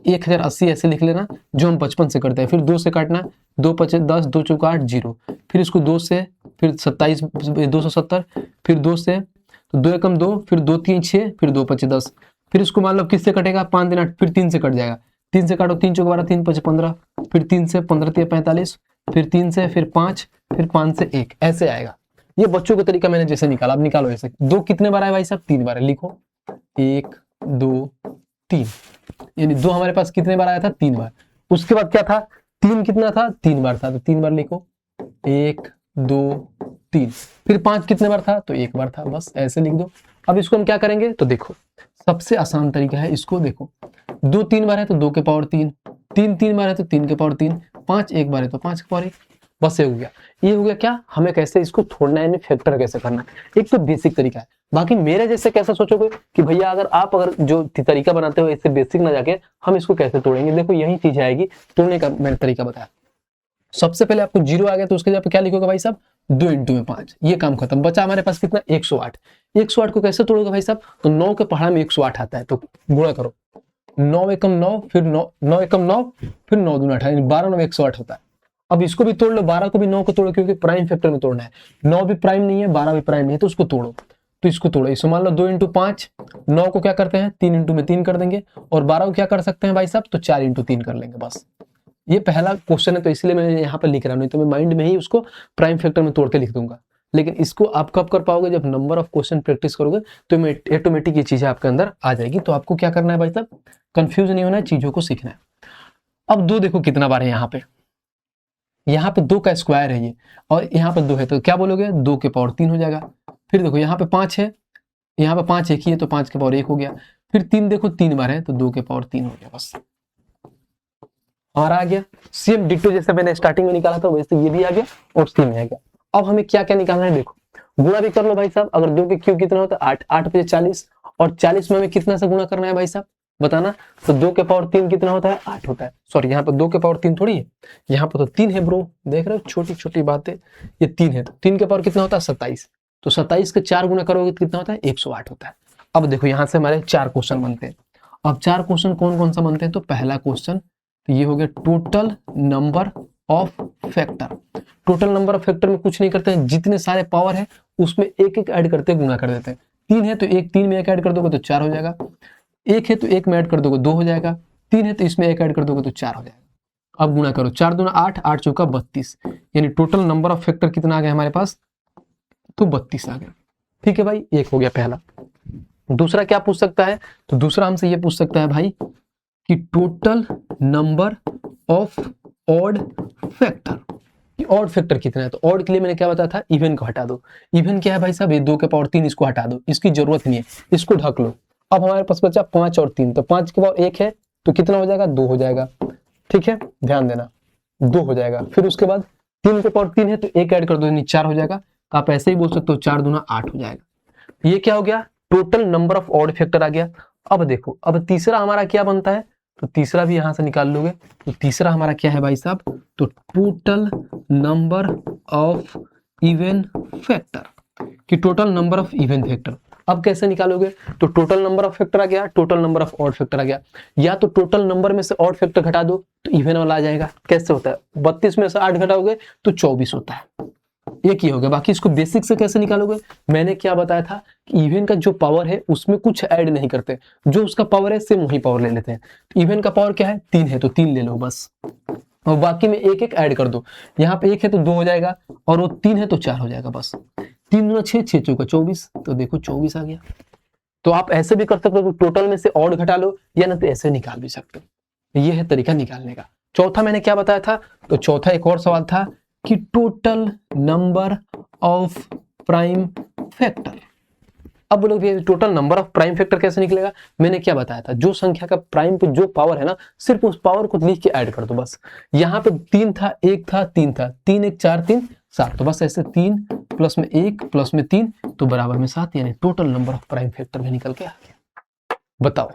1080 ऐसे लिख लेना, जो हम बचपन से करते हैं। फिर 2 से काटना, 2 पचे 10, 2 चौका 8, 0। फिर इसको 2 से, फिर 27, 270, फिर 2 से, तो 2 एकम 2, फिर 2 3 6, फिर 2 पचे 10। फिर इसको मान लो किससे कटेगा? 5 दिन 8, फिर 3 से कट जाएगा। 3 से काटो, 3 चौका 12, 3 पचे 15, फिर 3 से 15 3 45, फिर 3 से, फिर 5, फिर 5 से 1, ऐसे आएगा। ये बच्चों का तरीका मैंने जैसे निकाला, अब निकालो ऐसे। 2 कितने बार आए भाई साहब? 3 बार है। लिखो 1 2 3, यानी 2 हमारे पास कितने बार आया था? 3 बार। उसके बाद क्या था? 3 कितना था? 3 बार था, तो 3 बार लिखो 1 2 3। फिर 5 कितने बार था? तो 1 बार था, बस ऐसे लिख दो। अब इसको हम क्या करेंगे? तो देखो सबसे आसान तरीका है, इसको देखो, 2 3 बार है तो 2 के पावर 3, 3 3 बार है तो 3 के पावर 3, 5 1 बार है तो 5 के पावर 1, बस ये हो गया। ये हो गया क्या? हमें कैसे इसको तोड़ना है, यानी फैक्टर कैसे करना है। एक तो बेसिक तरीका है। बाकी मेरे जैसे कैसे सोचोगे कि भैया अगर जो तरीका बनाते हो इससे बेसिक ना जाके हम इसको कैसे तोड़ेंगे, देखो यही चीज आएगी तोड़ने का। मैंने तरीका बताया, सबसे पहले आपको जीरो आ गया तो उसके जगह पे क्या लिखोगे भाई साहब? 2 इंटू में 5, ये काम खत्म। बचा हमारे पास कितना? 108। 108 को कैसे तोड़ोगे भाई साहब? तो 9 के पहाड़ा में 108 आता है, तो गुणा करो, 9 एकम 9, फिर 9 एकम 9, फिर 9 दूना 18, 12 9 108 होता है। अब इसको भी तोड़ लो, 12 को भी 9 को तोड़ो, क्योंकि प्राइम फैक्टर में तोड़ना है। 9 भी प्राइम नहीं है, 12 भी प्राइम नहीं है, तो उसको तोड़ो। तो इसको तोड़ो, इसको मान लो 2 इंटू 5, 9 को क्या करते हैं? 3 इंटू में 3 कर देंगे, और 12 को क्या कर सकते हैं भाई साहब? तो 4 इंटू 3 कर लेंगे, बस। ये पहला क्वेश्चन है तो इसलिए मैं यहाँ पर लिख रहा हूँ, नहीं तो मैं माइंड में ही उसको प्राइम फैक्टर में तोड़ के लिख दूंगा। लेकिन इसको आप कब कर पाओगे? जब नंबर ऑफ क्वेश्चन प्रैक्टिस करोगे तो ऑटोमेटिक ये चीजें आपके अंदर आ जाएगी। तो आपको क्या करना है भाई साहब? कंफ्यूज नहीं होना है, चीजों को सीखना है। अब 2 देखो कितना बार है यहाँ पे, यहाँ पे 2 का स्क्वायर है ये, और यहाँ पे 2 है, तो क्या बोलोगे? 2 के पावर 3 हो जाएगा। फिर देखो यहाँ पे 5 है, यहाँ पे 5 एक ही है, तो 5 के पावर 1 हो गया। फिर 3 देखो 3 बार है, तो 2 के पावर 3 हो गया, बस हमारा आ गया। सेम डिट्टो जैसे मैंने स्टार्टिंग में निकाला था वैसे ये भी आ गया और सेम आ गया। अब हमें क्या क्या निकालना है? देखो गुणा भी कर लो भाई साहब। अगर 2 के क्यूब कितना होता है? 8, 8 पे 40, और 40 में हमें कितना से गुणा करना है भाई साहब? बताना। तो 2 के पावर 3 कितना होता है? 8 होता है। सॉरी, यहाँ पर 2 के पावर 3 थोड़ी है, यहाँ पर तो 3 है ब्रो, देख रहे हो छोटी छोटी बातें। ये 3 है, तो 3 के पावर कितना होता है? 27। तो 27 के 4 गुना करोगे तो कितना होता है? 108 होता है। अब देखो यहाँ से हमारे 4 क्वेश्चन बनते हैं। अब 4 क्वेश्चन कौन कौन सा बनते हैं? तो पहला क्वेश्चन तो ये हो गया total number of factor. Total number of factor में कुछ नहीं करते हैं, जितने सारे पावर है उसमें एक एक ऐड करते हैं, गुणा कर देते हैं। 3 है तो 3 में एक ऐड कर दोगे तो 4 हो जाएगा। 1 है तो 1 में ऐड कर दोगे 2 हो जाएगा। 3 है तो इसमें 1 ऐड कर दोगे तो 4 हो जाएगा। अब गुणा करो, 4 दूना 8, 8 चौका 32, यानी टोटल नंबर ऑफ फैक्टर कितना आ गया हमारे पास? तो 32 आ गया। ठीक है भाई, एक हो गया पहला। दूसरा क्या पूछ सकता है? तो दूसरा हमसे ये पूछ सकता है भाई कि total number of odd factor, odd factor कितना है? तो ऑड के लिए मैंने क्या बताया था? इवन को हटा दो। इवन क्या है भाई साहब? ये 2 के पावर 3, इसको हटा दो, इसकी जरूरत नहीं है, इसको ढक लो। अब हमारे पास बचा 5 और 3, तो 5 के पावर 1 है तो कितना हो जाएगा? 2 हो जाएगा। ठीक है, ध्यान देना, 2 हो जाएगा। फिर उसके बाद 3 के पावर 3 है तो 1 ऐड कर दो, यानी 4 हो जाएगा। तो आप ऐसे ही बोल सकते हो 4 दूना 8 हो जाएगा। ये क्या हो गया? Total number of odd factor आ गया। अब देखो, अब तीसरा हमारा क्या बनता है? तो तीसरा भी यहां से निकाल लोगे। तो तीसरा हमारा क्या है भाई साहब? तो total number of even factor, कि total number of even factor. अब कैसे निकालोगे? तो टोटल नंबर ऑफ फैक्टर आ गया, total number of odd factor आ गया। या तो टोटल नंबर में से ऑड फैक्टर घटा दो तो इवन वाला आ जाएगा। कैसे होता है? 32 में से 8 घटाओगे तो 24 होता है। एक ही हो गया। बाकी इसको बेसिक से कैसे निकालोगे, मैंने क्या बताया था कि इवन का जो पावर है उसमें कुछ ऐड नहीं करते, जो उसका पावर है सेम वही पावर ले लेते हैं। इवन का पावर क्या है 3 है तो 3 ले लो बस, और बाकी में एक एक ऐड कर दो। यहाँ पे 1 है तो 2 हो जाएगा, और वो 3 है तो 4 हो जाएगा बस। 3 दूना 6, 6 चौका 24, तो देखो 24 आ गया। तो आप ऐसे भी कर सकते हो, टोटल में से ऑड घटा लो, या ना तो ऐसे निकाल भी सकते हो। ये है तरीका निकालने का। चौथा मैंने क्या बताया था, तो चौथा एक और सवाल था कि total number of prime factor. अब बोलो भैया total number of prime factor कैसे निकलेगा, मैंने क्या बताया था, जो संख्या का प्राइम पे जो पावर है ना, सिर्फ उस पावर को लिख के ऐड कर दो बस। यहाँ पे 3 था, 1 था, 3 था, 3 1 4 3 7, तो बस ऐसे 3 प्लस में 1 प्लस में 3 तो बराबर में 7, यानी total number of prime factor में निकल के आ गया। बताओ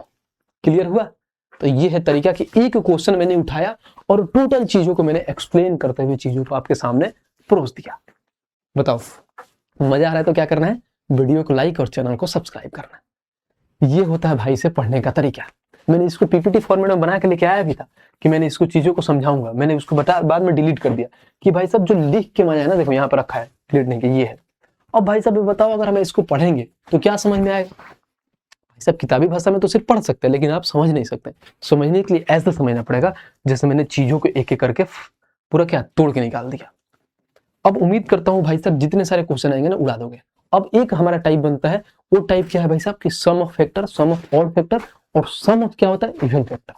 क्लियर हुआ। तो ये है तरीका कि एक क्वेश्चन मैंने उठाया और टोटल चीजों को मैंने एक्सप्लेन करते हुए चीजों को आपके सामने परोस दिया। बताओ मजा आ रहा है तो क्या करना है, वीडियो को लाइक और चैनल को सब्सक्राइब करना है। ये होता है भाई से पढ़ने का तरीका। मैंने इसको पीपीटी फॉर्मेट में बना के लेके आया भी था कि मैंने इसको चीजों को समझाऊंगा, मैंने उसको बाद में डिलीट कर दिया कि भाई साहब जो लिख के मजा है ना, देखो यहाँ पर रखा है डिलीट नहीं किया, ये है। अब भाई साहब बताओ अगर हम इसको पढ़ेंगे तो क्या समझ में आएगा। भाई साहब किताबी भाषा में तो सिर्फ पढ़ सकते हैं, लेकिन आप समझ नहीं सकते। समझने के लिए ऐसे समझना पड़ेगा जैसे मैंने चीजों को एक एक करके पूरा क्या तोड़ के निकाल दिया। अब उम्मीद करता हूँ भाई साहब जितने सारे क्वेश्चन आएंगे ना उड़ा दोगे। अब एक हमारा टाइप बनता है, वो टाइप क्या है भाई साहब कि sum of factor, sum of odd factor, और सम ऑफ क्या होता है इवन फैक्टर।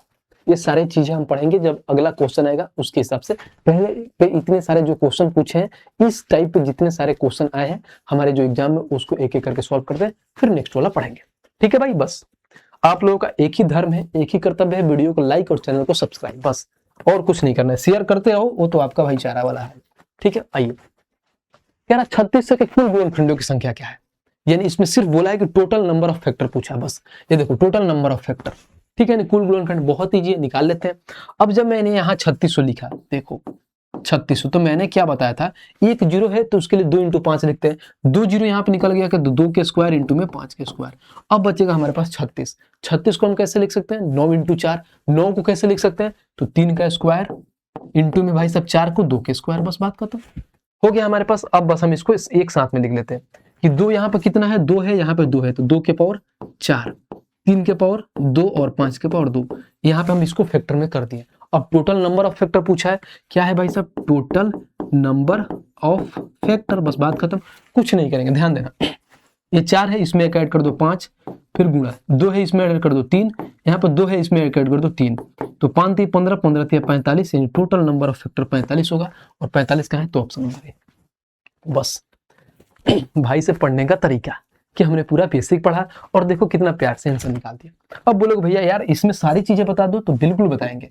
ये सारी चीजें हम पढ़ेंगे जब अगला क्वेश्चन आएगा उसके हिसाब से। पहले पे इतने सारे जो क्वेश्चन पूछे हैं, इस टाइप पे जितने सारे क्वेश्चन आए हैं हमारे जो एग्जाम में, उसको एक एक करके सॉल्व करते हैं, फिर नेक्स्ट वाला पढ़ेंगे। ठीक है भाई, बस आप लोगों का एक ही धर्म है, एक ही कर्तव्य है, वीडियो को लाइक और चैनल को सब्सक्राइब, बस और कुछ नहीं करना है। शेयर करते रहो, वो तो आपका भाईचारा वाला है। ठीक है, आइए कह रहा 36 के कुल गुणनखंडों की संख्या क्या है, यानी इसमें सिर्फ बोला है कि टोटल नंबर ऑफ फैक्टर पूछा है बस। ये देखो टोटल नंबर ऑफ फैक्टर, ठीक है, कुल गुणनखंड बहुत ईजी है, निकाल लेते हैं। अब जब मैंने यहाँ 3600 लिखा, देखो 3600, तो मैंने क्या बताया था, एक जीरो है तो उसके लिए 2 × 5 लिखते हैं। 2 जीरो यहाँ पे निकल गया कि 2 के स्क्वायर इंटू में 5 के स्क्वायर। अब बचेगा हमारे पास 36। 36 को हम कैसे लिख सकते हैं, 9 × 4। 9 को कैसे लिख सकते हैं, तो 3 का स्क्वायर इंटू में भाई सब 4 को 2 के स्क्वायर, बस बात खत्म हो गया हमारे पास। अब बस हम इसको एक साथ में लिख लेते हैं कि 2 यहाँ पे कितना है, 2 है, यहाँ पे 2 है, तो 2 के पावर 4, 3 के पावर 2 और 5 के पावर 2। यहाँ पे हम इसको फैक्टर में कर दिए। अब टोटल नंबर ऑफ फैक्टर पूछा है, क्या है भाई साहब, टोटल नंबर ऑफ फैक्टर, बस बात खत्म, कुछ नहीं करेंगे। ध्यान देना, ये 4 है, इसमें एक ऐड कर दो 5, फिर गुणा, 2 है इसमें ऐड कर दो 3, यहाँ पर 2 है इसमें ऐड कर दो 3, तो 5 3 15, 15 3 45, यानी टोटल नंबर ऑफ फैक्टर 45 होगा। और 45 का है तो ऑप्शन नंबर ए। बस भाई से पढ़ने का तरीका कि हमने पूरा बेसिक पढ़ा और देखो कितना प्यार से आंसर निकाल दिया। अब बोलोगे भैया यार इसमें सारी चीजें बता दो, तो बिल्कुल बताएंगे,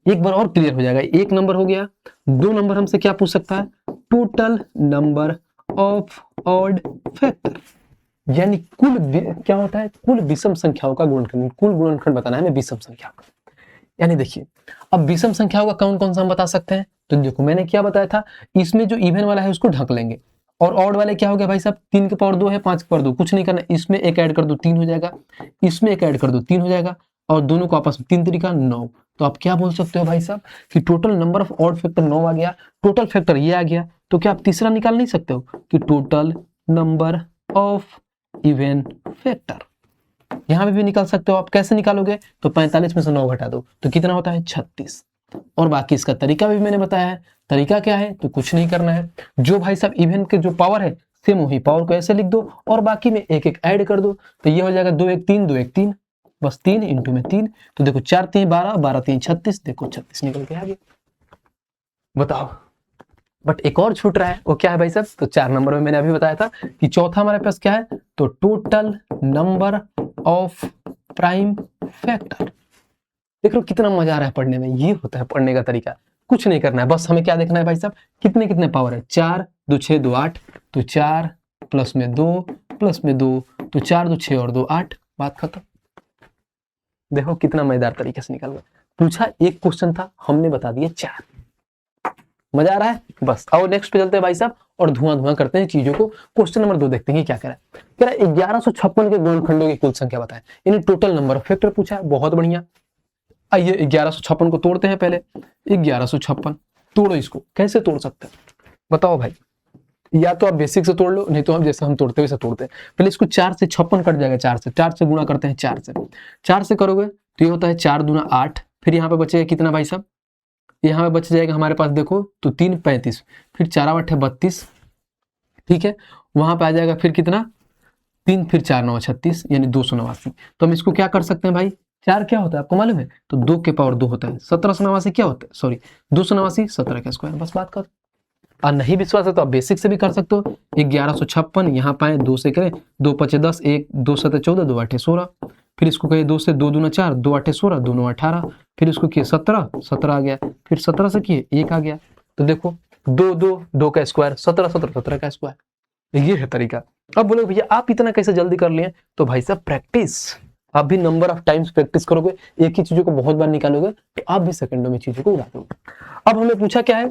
एक बार और क्लियर हो जाएगा। 1 नंबर हो गया, 2 नंबर हमसे क्या पूछ सकता है, total number of odd factor, यानी कुल क्या होता है, कुल विषम संख्याओं का गुणनखंड। कुल गुणनखंड बताना है हमें विषम संख्या का। यानी देखिए अब विषम संख्याओं का कौन कौन सा हम बता सकते हैं, तो देखो मैंने क्या बताया था, इसमें जो इवन वाला है उसको ढक लेंगे, और ऑड वाले क्या हो गया भाई साहब, 3 के पावर 2 है, 5 के पावर 2, कुछ नहीं करना, इसमें एक ऐड कर दो 3 हो जाएगा, इसमें एक ऐड कर दो 3 हो जाएगा, और दोनों को आपस में 3 तरीका 9। तो आप क्या बोल सकते हो भाई साहब कि total number of odd factor 9 आ गया, टोटल फैक्टर ये आ गया। तो क्या आप तीसरा निकाल नहीं सकते हो कि total number of even factor, यहां पे भी निकाल सकते हो आप। कैसे निकालोगे, तो 45 में से 9 घटा दो तो कितना होता है 36। और बाकी इसका तरीका भी मैंने बताया है। तरीका क्या है, तो कुछ नहीं करना है, जो भाई साहब इवन के जो पावर है सेम वही पावर को ऐसे लिख दो और बाकी में एक एक ऐड कर दो, तो ये हो जाएगा 2 1 3 2 1 3, बस 3 इंटू में 3, तो देखो 4 3 12, 12 3 36, देखो 36 निकल के आ गया। बताओ, बट एक और छूट रहा है, वो क्या है भाई साहब, तो 4 नंबर में मैंने अभी बताया था कि चौथा हमारे पास क्या है, तो total number of prime factor. देख लो कितना मजा आ रहा है पढ़ने में, ये होता है पढ़ने का तरीका। कुछ नहीं करना है, बस हमें क्या देखना है भाई साहब, कितने कितने पावर है, 4 2 6 2 8, तो 4 प्लस में 2 प्लस में 2, तो 4 2 6 और 2 8, बात खत्म। देखो कितना मजेदार तरीके से निकल गया। पूछा एक क्वेश्चन था, हमने बता दिया 4। मजा आ रहा है, बस आओ नेक्स्ट पे चलते हैं भाई साहब और धुआं धुआं करते हैं चीजों को। क्वेश्चन नंबर 2 देखते हैं क्या कह रहा है। कह रहा है 1156 के गुणनखंडों की कुल संख्या बताएं, यानी टोटल नंबर ऑफ फैक्टर पूछा है। बहुत बढ़िया, आइए 1156 को तोड़ते हैं। पहले 1156 तोड़ो, इसको कैसे तोड़ सकते हैं बताओ भाई। या तो आप बेसिक से तोड़ लो, नहीं तो हम जैसे हम तोड़ते वैसे तोड़ते हैं। पहले इसको 4 से 56 कट जाएगा, 4 से गुणा करते हैं 4 से करोगे तो ये होता है 4 दूना 8, फिर यहाँ पे बचेगा कितना भाई साहब, यहाँ पे बच जाएगा हमारे पास देखो तो 3 35, फिर 4 8 32, ठीक है। वहां पे आ जाएगा फिर कितना 3, फिर 4 9 36 यानी 289। तो हम इसको क्या कर सकते हैं भाई, 4 क्या होता है आपको मालूम है, तो 2 के पावर 2 होता है। 1789 क्या होता है, सॉरी 289 17 का स्क्वायर, बस बात कर। और नहीं विश्वास है तो आप बेसिक से भी कर सकते हो। 1156 यहाँ पाए 2 से करें, 2 5 10, 1 2 7 14, 2 8 16, फिर इसको कहिए 2 से 2 दूना 4, 2 8 16, 2 9 18, फिर इसको किए 17 आ गया, फिर 17 से किए 1 आ गया। तो देखो 2 का स्क्वायर 17 का स्क्वायर, ये है तरीका। अब बोलो भैया आप इतना कैसे जल्दी कर लिए, तो भाई साहब प्रैक्टिस, आप भी नंबर ऑफ टाइम्स प्रैक्टिस करोगे, एक ही चीजों को बहुत बार निकालोगे तो आप भी सेकंडों में चीजों को उड़ा दोगे। अब हमें पूछा क्या है,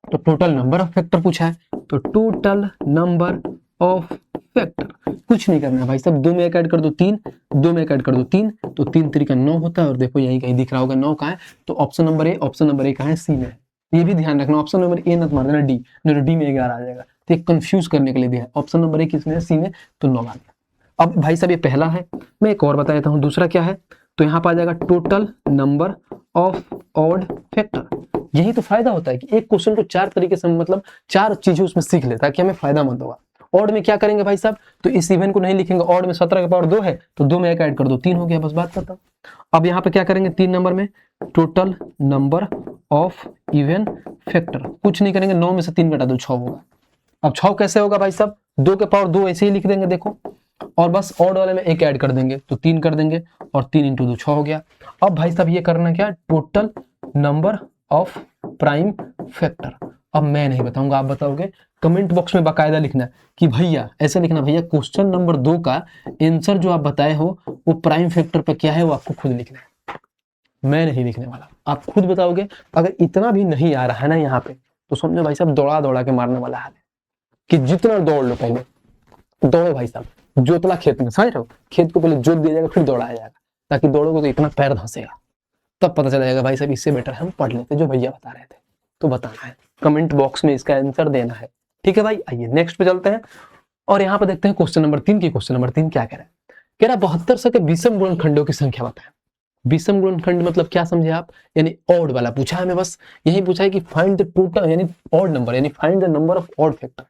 तो टोटल नंबर ऑफ फैक्टर पूछा है, तो टोटल नंबर ऑफ फैक्टर कुछ नहीं करना है भाई साहब, 2 में 1 ऐड कर दो 3, 2 में 1 ऐड कर दो 3, तो 3 3 9 होता है। और देखो यहीं कहीं दिख रहा होगा 9 कहाँ है, तो ऑप्शन नंबर ए कहाँ है, सी में। ये भी ध्यान रखना, ऑप्शन नंबर ए मत मार देना डी, नहीं तो डी में 11 आ जाएगा। तो एक कंफ्यूज करने के लिए दिया है, ऑप्शन नंबर ए किसमें है, सी में, तो 9 आ गया। अब भाई साहब ये पहला है, मैं एक और बता देता हूँ दूसरा क्या है, तो यहाँ पर आ जाएगा total number of odd factor. यही तो फायदा होता है कि एक क्वेश्चन को 4 तरीके से मतलब 4 चीजें उसमें सीख ले ताकि हमें फायदा मंद होगा। ऑड में क्या करेंगे भाई साहब, तो इस इवन को नहीं लिखेंगे, ऑड में 17 का पावर 2 है तो 2 में 1 ऐड कर दो 3 हो गया, बस बात करता हूँ। अब यहाँ पे क्या करेंगे 3 नंबर में, total number of even factor, कुछ नहीं करेंगे, 9 में से 3 घटा दो 6 होगा। अब 6 कैसे होगा भाई साहब, 2 के पावर 2 ऐसे ही लिख देंगे देखो, और बस ऑड वाले में 1 ऐड कर देंगे तो 3 कर देंगे, और 3 इंटू 2 6 हो गया। अब भाई साहब ये करना क्या, total number of prime factor. अब मैं नहीं बताऊंगा, आप बताओगे, कमेंट बॉक्स में बाकायदा लिखना कि भैया ऐसे लिखना, भैया क्वेश्चन नंबर 2 का आंसर जो आप बताए हो वो प्राइम फैक्टर पे क्या है वो आपको खुद लिखना है, मैं नहीं लिखने वाला, आप खुद बताओगे। अगर इतना भी नहीं आ रहा है ना यहाँ पे, तो समझो भाई साहब दौड़ा दौड़ा के मारने वाला हाल है कि जितना दौड़ लो, पहले दौड़ो भाई साहब, जोतला खेत में, समझ रहे हो, खेत को पहले जोत दिया जाएगा फिर दौड़ाया जाएगा, ताकि दौड़ोगे तो इतना पैर धंसेगा, तब पता चला जाएगा भाई साहब इससे बेटर हम पढ़ लेते जो भैया बता रहे थे। तो बताना है कमेंट बॉक्स में, इसका आंसर देना है, ठीक है भाई। आइए नेक्स्ट पे चलते हैं और यहाँ पे देखते हैं क्वेश्चन नंबर 3 की। क्वेश्चन नंबर 3 क्या कह रहा है, कह रहा 72 से विषम गुणनखंडों की संख्या बताएं। विषम गुणनखंड मतलब क्या समझे आप, यानी ऑड वाला पूछा है हमें, बस यही पूछा है कि फाइंड द टोटल यानी ऑड नंबर, यानी find the number of odd factor,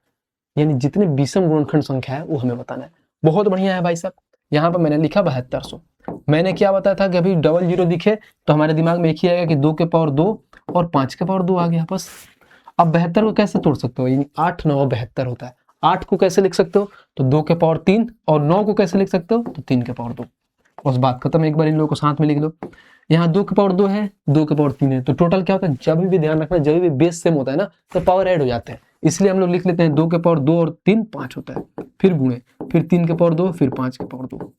यानी जितने विषम गुणनखंड संख्या है वो हमें बताना है। बहुत बढ़िया है भाई साहब, यहाँ पर मैंने लिखा 7200। मैंने क्या बताया था कि अभी डबल जीरो दिखे तो हमारे दिमाग में एक ही आएगा कि 2 के पावर 2 और 5 के पावर 2 आ गया बस। अब 72 को कैसे तोड़ सकते हो, यानी 8 9 72 होता है। 8 को कैसे लिख सकते हो, तो 2 के पावर 3, और 9 को कैसे लिख सकते हो, तो 3 के पावर 2, बस बात खत्म। एक बार इन लोगों को साथ में लिख लो, यहाँ 2 के पावर 2 है, 2 के पावर 3 है, तो टोटल क्या होता है, जब भी ध्यान रखना जब भी बेस सेम होता है ना तो पावर ऐड हो जाते हैं, इसलिए हम लोग लिख लेते हैं 2 के पावर 2 और 3 5 होता है, फिर गुणे, फिर 3 के पावर 2, फिर 5 के पावर 2।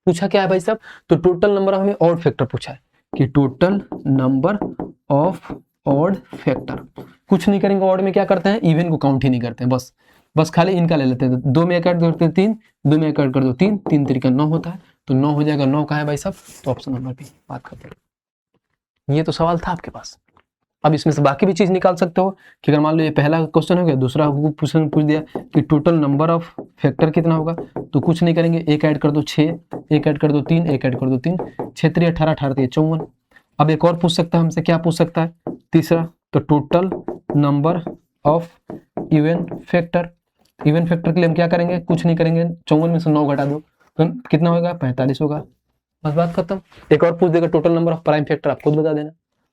पूछा क्या है भाई साहब, तो टोटल नंबर ऑफ हमें ऑड फैक्टर पूछा है कि total number of odd factor. कुछ नहीं करेंगे, ऑड में क्या करते हैं, इवन को काउंट ही नहीं करते हैं, बस खाली इनका ले लेते हैं। 2 में 1 ऐड करते हैं 3, 2 में 1 ऐड कर दो 3, 3 3 9 होता है, तो 9 हो जाएगा। 9 का है भाई साहब, तो ऑप्शन नंबर बी, बात करते हैं। ये तो सवाल था आपके पास। अब इसमें से बाकी भी चीज निकाल सकते हो कि अगर मान लो ये पहला क्वेश्चन हो गया, दूसरा क्वेश्चन पूछ दिया कि टोटल नंबर ऑफ फैक्टर कितना होगा, तो कुछ नहीं करेंगे, 1 ऐड कर दो 6, 1 ऐड कर दो 3, 1 ऐड कर दो 3, 6 3 18, 18 3 54। अब एक और पूछ सकता है हमसे, क्या पूछ सकता है तीसरा, तो total number of even factor. Even factor के लिए हम क्या करेंगे, कुछ नहीं करेंगे, 54 में से 9 घटा दो तो कितना होगा, 45 होगा, बस बात खत्म। एक और पूछ देगा total number of prime factor, आप खुद बता देना,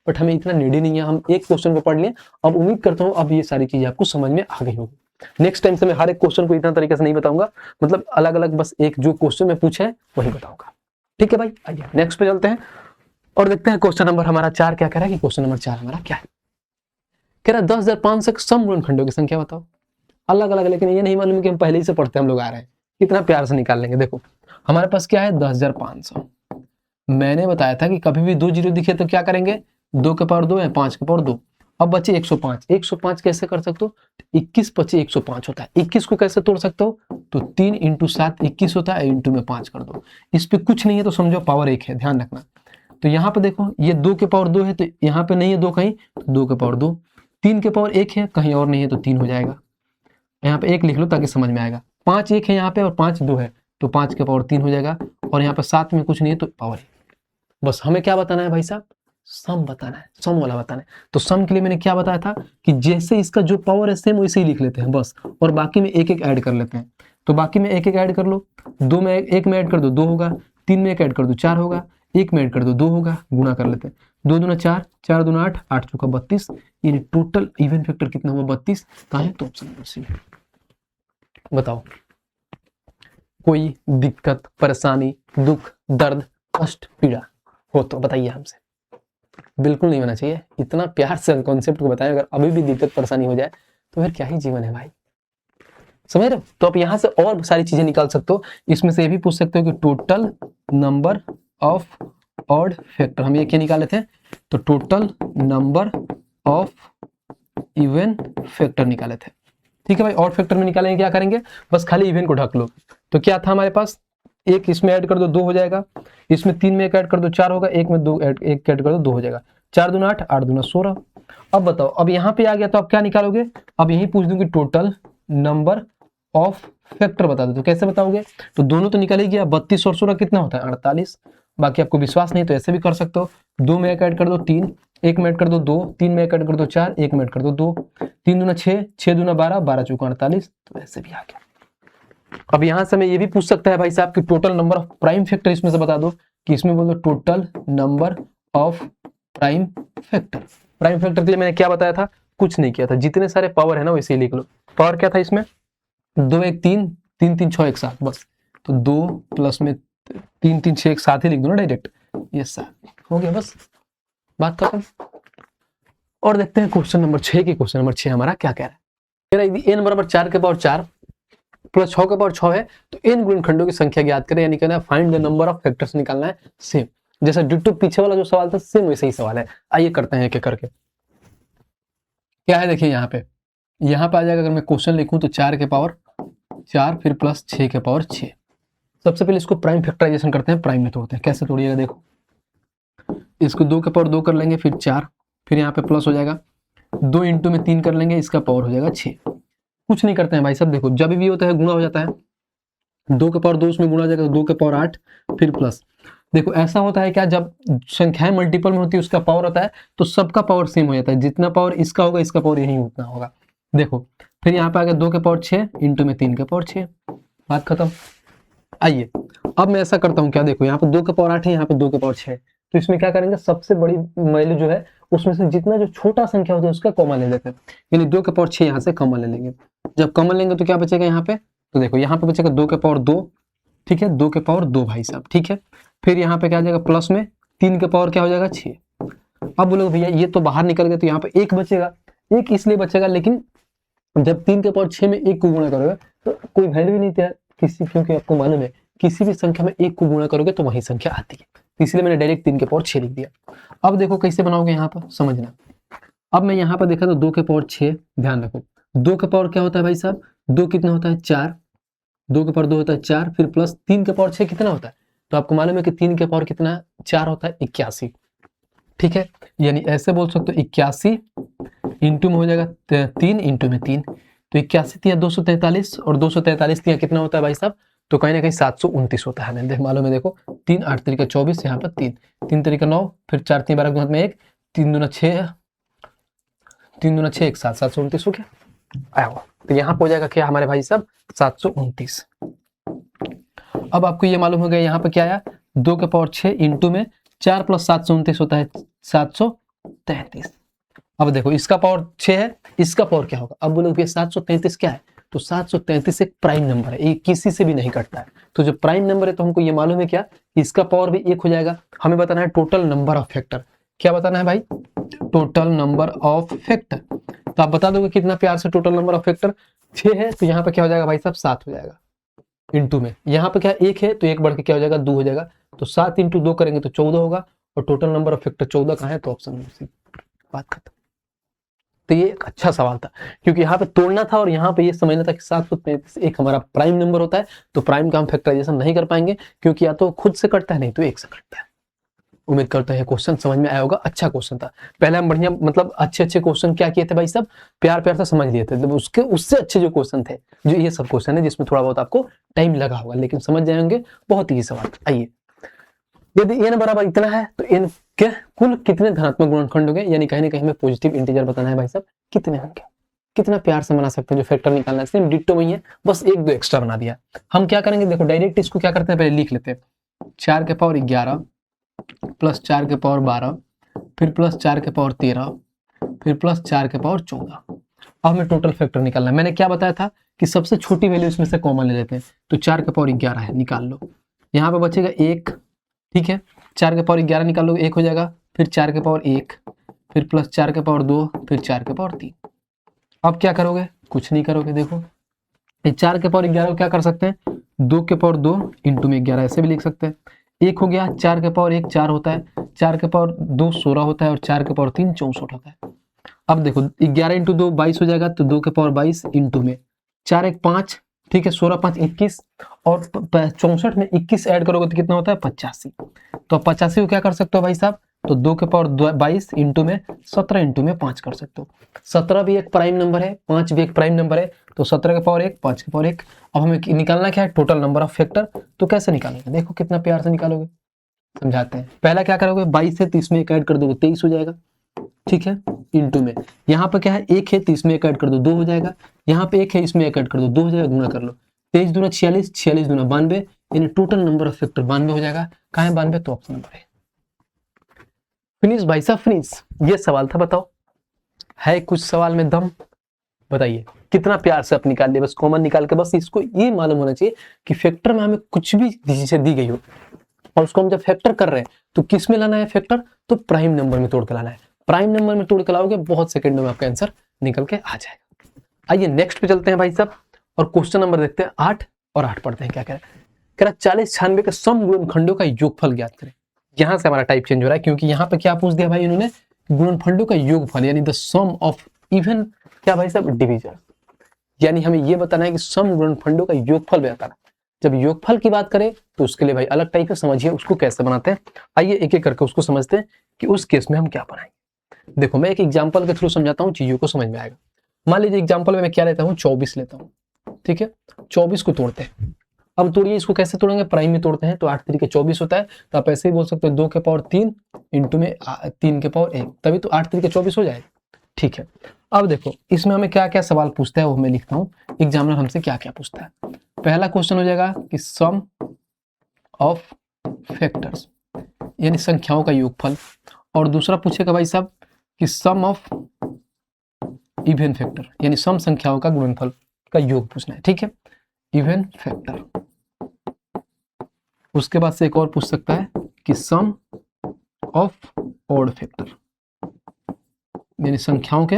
बट हमें इतना नीड ही नहीं है, हम एक क्वेश्चन को पढ़ लिए। अब उम्मीद करता हूँ अब ये सारी चीजें आपको समझ में आ गई होगी। नेक्स्ट टाइम से मैं हर एक क्वेश्चन को इतना तरीके से नहीं बताऊंगा, मतलब अलग अलग, बस एक जो क्वेश्चन में पूछे है वही बताऊंगा, ठीक है भाई। आइए नेक्स्ट पे चलते हैं और देखते हैं क्वेश्चन नंबर हमारा 4 क्या कह रहा है, कि क्वेश्चन नंबर 4 हमारा क्या है, कह रहा है 10,500 सम गुणनखंडों की संख्या बताओ। अलग अलग, लेकिन ये नहीं मालूम कि हम पहले ही से पढ़ते हम लोग आ रहे हैं, कितना प्यार से निकाल लेंगे। देखो हमारे पास क्या है 10,500, मैंने बताया था कि कभी भी 2 जीरो दिखे तो क्या करेंगे, 2 के पावर 2 है, 5 के पावर 2। अब बचे 105, 105 कैसे कर सकते हो, 21 25 105 होता है। 21 को कैसे तोड़ सकते हो, तो 3 इंटू 7 21 होता है, इंटू में 5 कर दो। इस पे कुछ नहीं है तो समझो पावर 1 है, ध्यान रखना। तो यहाँ पे देखो ये 2 के पावर 2 है, तो यहाँ पे नहीं है 2 कहीं, तो 2 के पावर 2, 3 के पावर 1 है कहीं और नहीं है, तो 3 हो जाएगा। यहाँ पे 1 लिख लो ताकि समझ में आएगा। 5 1 है यहाँ पे और 5 2 है, तो 5 के पावर 3 हो जाएगा। और यहाँ पे 7 में कुछ नहीं है तो पावर 1। बस हमें क्या बताना है भाई साहब, सम बताना है, सम वाला बताना है। तो सम के लिए मैंने क्या बताया था कि जैसे इसका जो पावर है सेम वैसे ही लिख लेते हैं बस, और बाकी में एक एक ऐड कर लेते हैं। तो बाकी में एक एक ऐड कर लो, 2 में 1 में ऐड कर दो 2 होगा, 3 में 1 ऐड कर दो 4 होगा, 1 में ऐड कर दो 2 होगा, गुणा कर लेते हैं। 2 दूना 4, 4 दूना 8, 8 चौका 32, यानी टोटल इवन फैक्टर कितना हुआ 32। कहाँ है तो ऑप्शन नंबर सी। बताओ कोई दिक्कत, परेशानी, दुख, दर्द, कष्ट, पीड़ा हो तो बताइए हमसे। बिल्कुल नहीं होना चाहिए, इतना प्यार से कॉन्सेप्ट को बताएं, अगर अभी भी दिक्कत परेशानी हो जाए तो फिर क्या ही जीवन है भाई, समझ रहे हो। तो आप यहाँ से और सारी चीजें निकाल सकते हो। इसमें से ये भी पूछ सकते हो कि total number of odd factor, हम ये क्या निकाले थे, तो total number of even factor निकाले थे। ठीक है भाई, ऑड फैक्टर में निकालेंगे क्या करेंगे, बस खाली इवन को ढक लो। तो क्या था हमारे पास, 1 इसमें ऐड कर दो 2 हो जाएगा, इसमें 3 में 1 ऐड कर दो 4 होगा, 1 में 2 ऐड कर दो 2 हो जाएगा, 4 दूना 8, 8 दूना 16। अब बताओ, अब यहाँ पे आ गया तो आप क्या निकालोगे, अब यही पूछ दूंगी टोटल नंबर ऑफ फैक्टर बता दो। तो कैसे बताओगे, तो दोनों तो निकल ही गया, 32 और 16 कितना होता है 48। बाकी आपको विश्वास नहीं तो ऐसे भी कर सकते हो, 2 में 1 ऐड कर दो 3, 1 में ऐड कर दो 2, 3 में 1 ऐड कर दो 4, 1 में ऐड कर दो 2, 3 दूना 6, 6 दूना 12, 12 चौका 48, तो ऐसे भी आ गया। अब यहां से मैं ये भी पूछ सकता है भाई साहब कि total number of prime factor इसमें से बता दो, कि इसमें बोल दो total number of prime factor. Prime factor के लिए मैंने क्या बताया था, कुछ नहीं किया था, जितने सारे पावर है ना वैसे ही लिख लो। पावर क्या था इसमें, 2 1 3, 3 3 6 1 7, बस। तो 2 प्लस में 3 3 6 1 7 ही लिख दो ना डायरेक्ट, ये 7 हो गया, बस बात खत्म। और देखते हैं क्वेश्चन नंबर 6 की। क्वेश्चन नंबर 6 हमारा क्या कह रहा है, n बराबर 4 के पावर 4 प्लस 6 के पावर 6 है, तो n गुणनखंडों की संख्या ज्ञात करें, यानी कहना है find the number of factors निकालना है। सेम जैसा डिट्टो पीछे वाला जो सवाल था सेम वैसे ही सवाल है। आइए करते हैं एक एक करके। क्या है देखिए यहाँ पे आ जाएगा, अगर मैं क्वेश्चन लिखूं तो 4 के पावर 4 फिर प्लस 6 के पावर 6। सबसे पहले इसको प्राइम फैक्टराइजेशन करते हैं, प्राइम में तोड़ते हैं। कैसे तोड़िएगा देखो, इसको 2 के पावर 2 कर लेंगे, फिर 4, फिर यहाँ पे प्लस हो जाएगा, 2 इंटू में 3 कर लेंगे, इसका पावर हो जाएगा 6। कुछ नहीं करते हैं भाई साहब, देखो जब भी होता है गुणा हो जाता है, 2 के पावर 2 उसमें गुणा हो जाएगा, 2 के पावर 8 फिर प्लस। देखो ऐसा होता है क्या, जब संख्याएं मल्टीपल में होती है उसका पावर होता है तो सबका पावर सेम हो जाता है, जितना पावर इसका होगा इसका पावर यही उतना होगा। देखो फिर यहाँ पे आ गया 2 के पावर 6 इंटू में 3 के पावर 6, बात खत्म। आइए अब मैं ऐसा करता हूँ, क्या देखो यहाँ पे 2 के पावर 8 है, यहाँ पे 2 के पावर 6, तो इसमें क्या करेंगे, सबसे बड़ी वैल्यू जो है उसमें से जितना जो छोटा संख्या होता है उसका कॉमन ले लेते हैं, यानी 2 के पावर 6 यहाँ से कॉमन ले लेंगे। जब कॉमन लेंगे तो क्या बचेगा यहाँ पे, तो देखो यहाँ पे बचेगा 2 के पावर 2, ठीक है, 2 के पावर 2 भाई साहब, ठीक है। फिर यहाँ पे क्या आ जाएगा प्लस में 3 के पावर क्या हो जाएगा 6। अब बोलो भैया ये तो बाहर निकल गया, तो यहाँ पे 1 बचेगा। 1 इसलिए बचेगा, लेकिन जब 3 के पावर 6 में 1 को गुणा करोगे तो कोई वैल्यू ही नहीं था किसी, क्योंकि आपको मालूम है किसी भी संख्या में 1 को गुणा करोगे तो वही संख्या आती है, इसलिए मैंने डायरेक्ट 3 के पावर 6 लिख दिया। अब देखो कैसे बनाओगे यहाँ पर, समझना। अब मैं यहाँ पर देखा तो 2 के पावर 6, ध्यान रखो 2 के पावर क्या होता है भाई साहब, 2 कितना होता है 4, 2 के पावर 2 होता है 4, फिर प्लस 3 के पावर 6 कितना होता है, तो आपको मालूम है कि 3 के पावर कितना 4 होता है 81, ठीक है। यानी ऐसे बोल सकते हो 81 इंटू में हो जाएगा 3 इंटू में 3, तो 81 तिया 243 और 243 तिया कितना होता है भाई साहब, तो कहीं ना कहीं 729 होता है। हमें मालूम है, देखो 3 8 तरीका 24, यहाँ पर 3 3 तरीका 9, फिर 4 3 12 के हाथ में 1, 3 दूना 6, 3 दूना 6 1 7, 729 हो गया। आया, तो यहाँ पे हो जाएगा क्या हमारे भाई साहब 729। अब आपको ये मालूम हो गया यहाँ पे क्या आया, 2 के पावर 6 इंटू में 4 प्लस 729 होता है 733। अब देखो इसका पावर 6 है, इसका पावर क्या होगा, अब बोलोगे 733 क्या है, तो 733 एक प्राइम नंबर है, ये किसी से भी नहीं कटता है। तो जो प्राइम नंबर है तो हमको ये मालूम है क्या, इसका पावर भी 1 हो जाएगा। हमें बताना है टोटल नंबर ऑफ फैक्टर। क्या बताना है भाई, टोटल नंबर ऑफ फैक्टर। तो आप बता दोगे कितना प्यार से, टोटल नंबर ऑफ फैक्टर 6 है तो यहाँ पे क्या हो जाएगा भाई साहब 7 हो जाएगा, इंटू में यहाँ पे क्या 1 है तो 1 बढ़ के क्या हो जाएगा 2 हो जाएगा, तो 7 इंटू 2 करेंगे तो 14 होगा, और टोटल नंबर ऑफ फैक्टर 14 कहाँ है, तो ऑप्शन नंबर सी, बात खत्म। तो ये एक अच्छा सवाल था, क्योंकि यहाँ पे तोड़ना था और यहाँ पे ये समझना था कि 733 एक हमारा प्राइम नंबर होता है, तो प्राइम का हम फैक्टराइजेशन नहीं कर पाएंगे, क्योंकि या तो खुद से कटता है नहीं तो 1 से कटता है। उम्मीद करता है क्वेश्चन समझ में आया होगा, अच्छा क्वेश्चन था। पहले हम बढ़िया मतलब अच्छे अच्छे क्वेश्चन क्या किए थे भाई सब, प्यार प्यार से समझ लिए थे, तो उसके उससे अच्छे जो क्वेश्चन थे, जो ये सब क्वेश्चन है जिसमें थोड़ा बहुत आपको टाइम लगा होगा लेकिन समझ जाएंगे, बहुत ही सवाल। आइए, यदि n बराबर इतना है तो n के कुल कितने धनात्मक गुणनखंड होंगे, यानी कहीं ना कहीं हमें पॉजिटिव इंटीजर बताना है भाई साहब, कितने होंगे। कितना प्यार से बना सकते हैं, जो फैक्टर निकालना है सेम डिट्टो वही है, बस एक दो एक्स्ट्रा बना दिया। हम क्या करेंगे, देखो डायरेक्ट इसको क्या करते हैं, पहले लिख लेते हैं 4 के पावर 11 प्लस 4 के पावर 12 फिर प्लस 4 के पावर 13 फिर प्लस 4 के पावर 14। अब हमें टोटल फैक्टर निकालना है। मैंने क्या बताया था कि सबसे छोटी वैल्यू इसमें से कॉमन ले लेते हैं, तो 4 के पावर 11 है, निकाल लो। यहाँ पे बचेगा 1, ठीक है, 4 के पावर 11 निकाल लो, 1 हो जाएगा, फिर 4 के पावर 1 फिर प्लस 4 के पावर 2 फिर 4 के पावर 3। अब क्या करोगे, कुछ नहीं करोगे, देखो 4 के पावर 11 को क्या कर सकते हैं, 2 के पावर 2 इंटू में 11 ऐसे भी लिख सकते हैं। 1 हो गया, 4 के पावर 1 4 होता है, 4 के पावर 2 16 होता है और 4 के पावर 3 64 होता है। अब देखो 11 इंटू 2 22 हो जाएगा, तो 2 के पावर 22 इंटू में 4 1 5, ठीक है, 16 5 21 और 64 में 21 ऐड करोगे तो कितना होता है 85। तो 85 को क्या कर सकते हो भाई साहब, तो 2 के पावर 22 इंटू में 17 इंटू में 5 कर सकते हो। 17 भी एक प्राइम नंबर है, 5 भी एक प्राइम नंबर है, तो 17 के पावर 1 5 के पावर 1। अब हमें निकालना क्या है, टोटल नंबर ऑफ फैक्टर। तो कैसे निकालेंगे, देखो कितना प्यार से निकालोगे, समझाते हैं। पहला क्या करोगे, 22 है तो इसमें एक ऐड कर दोगे 23 हो जाएगा, ठीक है, इंटू में यहाँ पे क्या है 1 है तो इसमें एक ऐड कर दो 2 हो जाएगा, यहाँ पे 1 है इसमें एक ऐड कर दो 2 हो जाएगा, गुणा कर लो, 23 दूना 46 46 दूना 92, यानी टोटल नंबर ऑफ फैक्टर 92 हो जाएगा। कहाँ है 92, तो ऑप्शन नंबर है। फिनिश भाई साहब, फिनिश। ये सवाल था, बताओ है कुछ सवाल में दम, बताइए कितना प्यार से आप निकाल लिए, बस कॉमन निकाल के, बस इसको ये मालूम होना चाहिए कि फैक्टर में हमें कुछ भी चीजें दी गई हो और उसको हम जब फैक्टर कर रहे हैं तो किस में लाना है फैक्टर, तो प्राइम नंबर में तोड़ के लाना है। प्राइम नंबर में तोड़ के लाओगे बहुत सेकंड में आपका आंसर निकल के आ जाएगा। आइए नेक्स्ट पे चलते हैं भाई साहब और क्वेश्चन नंबर देखते हैं 8 और 8 पढ़ते हैं। क्या कह रहा है, 40 96 के सम गुणनखंडों का योगफल ज्ञात करें। यहां से हमारा टाइप चेंज हो रहा है क्योंकि यहाँ पे क्या पूछ दिया भाई इन्होंने, गुणनखंडों का योगफल यानी द सम ऑफ इवन क्या भाई साहब डिविजन, यानी हमें ये बताना है कि सम गुणनखंडों का योगफल बताना। जब योगफल की बात करें तो उसके लिए भाई अलग टाइप से समझिए उसको कैसे बनाते हैं। आइए एक एक करके उसको समझते हैं कि उस केस में हम क्या बनाएंगे। देखो मैं एक एग्जांपल के थ्रू समझाता हूँ, चीजों को समझ में आएगा। मान लीजिए एग्जांपल में मैं क्या लेता हूँ, 24 लेता हूँ, ठीक है, 24 को तोड़ते हैं। अब तोड़िए, इसको कैसे तोड़ेंगे, प्राइम में तोड़ते हैं तो 8 3 के 24 होता है, तो आप ऐसे ही बोल सकते हो 2 के पावर 3 इंटू में 3 के पावर 1, तभी तो 8 3 के 24 हो जाएगा, ठीक है। अब देखो इसमें हमें क्या क्या सवाल पूछता है वो मैं लिखता हूँ, एग्जामिनर हमसे क्या क्या पूछता है। पहला क्वेश्चन हो जाएगा कि सम ऑफ फैक्टर्स यानी संख्याओं का योगफल, और दूसरा पूछेगा भाई साहब कि सम ऑफ इवन फैक्टर यानी सम संख्याओं का गुणनफल का योग पूछना है, ठीक है, इवन फैक्टर। उसके बाद से एक और पूछ सकता है कि सम ऑफ ऑड फैक्टर यानी संख्याओं के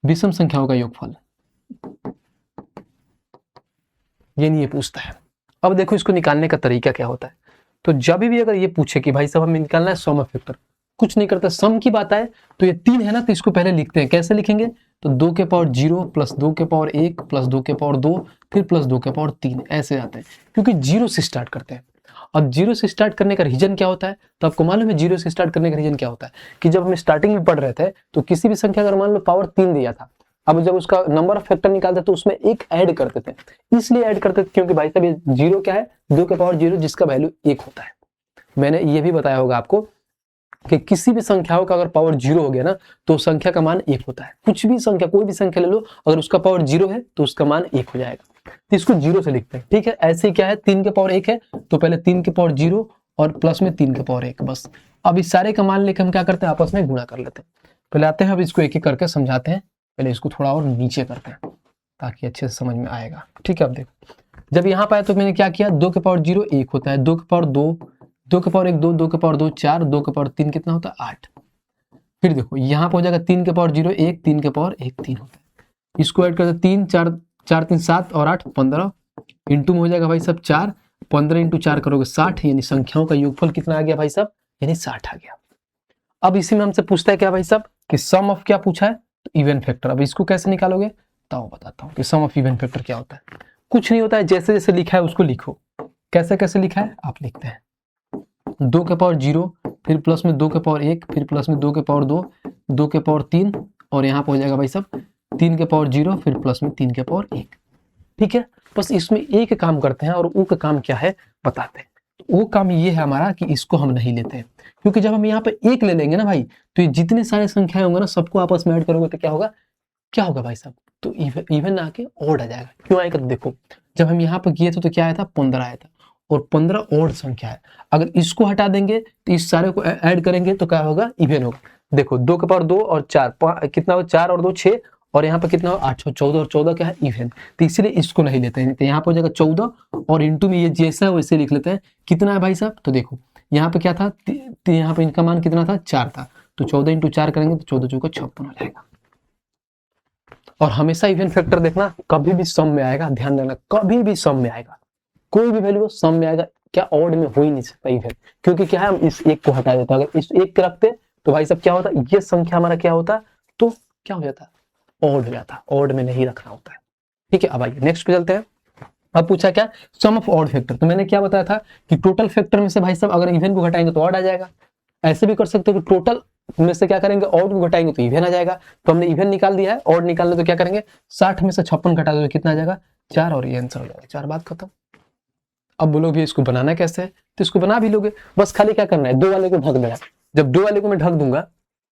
विषम संख्याओं का योगफल, यानी ये पूछता है। अब देखो इसको निकालने का तरीका क्या होता है, तो जब भी अगर ये पूछे कि भाई साहब हमें निकालना है सम ऑफ फैक्टर, कुछ नहीं करता, सम की बात आए तो ये 3 है ना, तो इसको पहले लिखते हैं, कैसे लिखेंगे, तो 2 के पावर 0 प्लस 2 के पावर 1 प्लस 2 के पावर 2 फिर प्लस 2 के पावर 3 ऐसे आते हैं, क्योंकि 0 से स्टार्ट करते हैं। अब 0 से स्टार्ट करने का रीजन क्या होता है, तो आपको मालूम है 0 से स्टार्ट करने का रीजन क्या होता है कि जब हम स्टार्टिंग में पढ़ रहे थे तो किसी भी संख्या अगर मान लो पावर 3 दिया था, अब जब उसका नंबर ऑफ फैक्टर निकालते तो उसमें एक ऐड करते थे, इसलिए ऐड करते थे क्योंकि भाई साहब ये 0 क्या है, 2 के पावर 0 जिसका वैल्यू 1 होता है। मैंने ये भी बताया होगा आपको कि किसी भी संख्याओं का अगर पावर 0 हो गया ना तो संख्या का मान 1 होता है। कुछ भी संख्या, कोई भी संख्या ले लो, अगर उसका पावर 0 है तो उसका मान 1 हो जाएगा, तो इसको 0 से लिखते हैं, ठीक है। ऐसे ही क्या है, 3 के पावर 1 है तो पहले 3 के पावर 0 और प्लस में 3 के पावर 1, बस। अब इस सारे का मान लेकर हम क्या करते हैं, आपस में गुणा कर लेते हैं। पहले आते हैं, अब इसको एक एक करके समझाते हैं। पहले इसको थोड़ा और नीचे करते हैं ताकि अच्छे से समझ में आएगा, ठीक है। अब देखो जब यहाँ पाया तो मैंने क्या किया, 2 के पावर 0 1 होता है, 2 के पावर 2, 2 के पावर 1 2, 2 के पावर 2 4, 2 के पावर 3 कितना होता है 8। फिर देखो यहाँ पे हो जाएगा 3 के पावर 0 1, 3 के पावर 1 3 होता है, इसको ऐड करते 3 4 4 3 7 और 8 15 इंटू में हो जाएगा भाई साहब 4, 15 इंटू 4 करोगे 60, यानी संख्याओं का योगफल कितना आ गया भाई साहब, यानी 60 आ गया। अब इसी में हमसे पूछता है क्या भाई साहब कि सम ऑफ क्या पूछा है, तो इवन फैक्टर। अब इसको कैसे निकालोगे, तो बताता हूँ कि सम ऑफ इवन फैक्टर क्या होता है। कुछ नहीं होता है, जैसे जैसे लिखा है उसको लिखो। कैसे कैसे लिखा है आप लिखते हैं, 2 के पावर 0 फिर प्लस में 2 के पावर 1, फिर प्लस में 2 के पावर 2, 2 के पावर 3, और यहाँ पे हो जाएगा भाई साहब 3 के पावर 0, फिर प्लस में 3 के पावर 1। ठीक है, बस इसमें एक काम करते हैं और वो का काम क्या है बताते हैं। वो काम ये है हमारा कि इसको हम नहीं लेते हैं, क्योंकि जब हम यहाँ पे एक ले लेंगे ना भाई, तो ये जितने सारे संख्याएं होंगे ना सबको आपस में ऐड करोगे तो क्या होगा भाई साहब, तो इवन आके ऑड आ जाएगा। क्यों आएगा, तो देखो जब हम यहाँ पे किए थे तो क्या आया था, 15 आया था, और 15 ऑड संख्या है। अगर इसको हटा देंगे तो इस सारे को ऐड करेंगे तो क्या होगा, इवन होगा। देखो 2 के पावर 2 और 4 कितना हो, 4 और 2 6, और यहाँ पे कितना हो 8, 14 और 14 क्या है, इवन। तो इसलिए इसको नहीं लेते हैं। तो यहाँ पे हो जाएगा 14, और इंटू में ये जैसा है वैसे लिख लेते हैं। कितना है भाई साहब, तो देखो यहाँ पे क्या था, यहाँ पे इनका मान कितना था, 4 था, तो 14 इंटू 4 करेंगे तो 14 चौका 56 हो जाएगा। और हमेशा इवन फैक्टर देखना कभी भी सम में आएगा, ध्यान रखना कभी भी सम में आएगा, कोई भी वैल्यू सम में आएगा। क्या ऑड में हो ही नहीं सकता इवन, क्योंकि क्या है हम इस एक को हटा देते हैं। अगर इस एक के रखते तो भाई साहब क्या होता, ये संख्या हमारा क्या होता, तो क्या हो जाता, ऑड हो जाता। ऑड में नहीं रखना होता है। ठीक है, अब आइए नेक्स्ट पे चलते हैं। अब पूछा क्या, सम ऑफ ऑड फैक्टर। तो मैंने क्या बताया था कि टोटल फैक्टर में से भाई साहब अगर इवन को घटाएंगे तो ऑड आ जाएगा। ऐसे भी कर सकते हो कि टोटल में से क्या करेंगे, ऑड को घटाएंगे तो इवन आ जाएगा। तो हमने इवन निकाल दिया है, ऑड निकालने तो क्या करेंगे, 60 में से 56 घटा दो कितना आ जाएगा, 4, और ये आंसर हो जाएगा 4। बात खत्म। अब बोलोगे इसको बनाना कैसे है, तो इसको बना भी लोगे, बस खाली क्या करना है, 2 वाले को ढक देना। जब 2 वाले को मैं ढक दूंगा,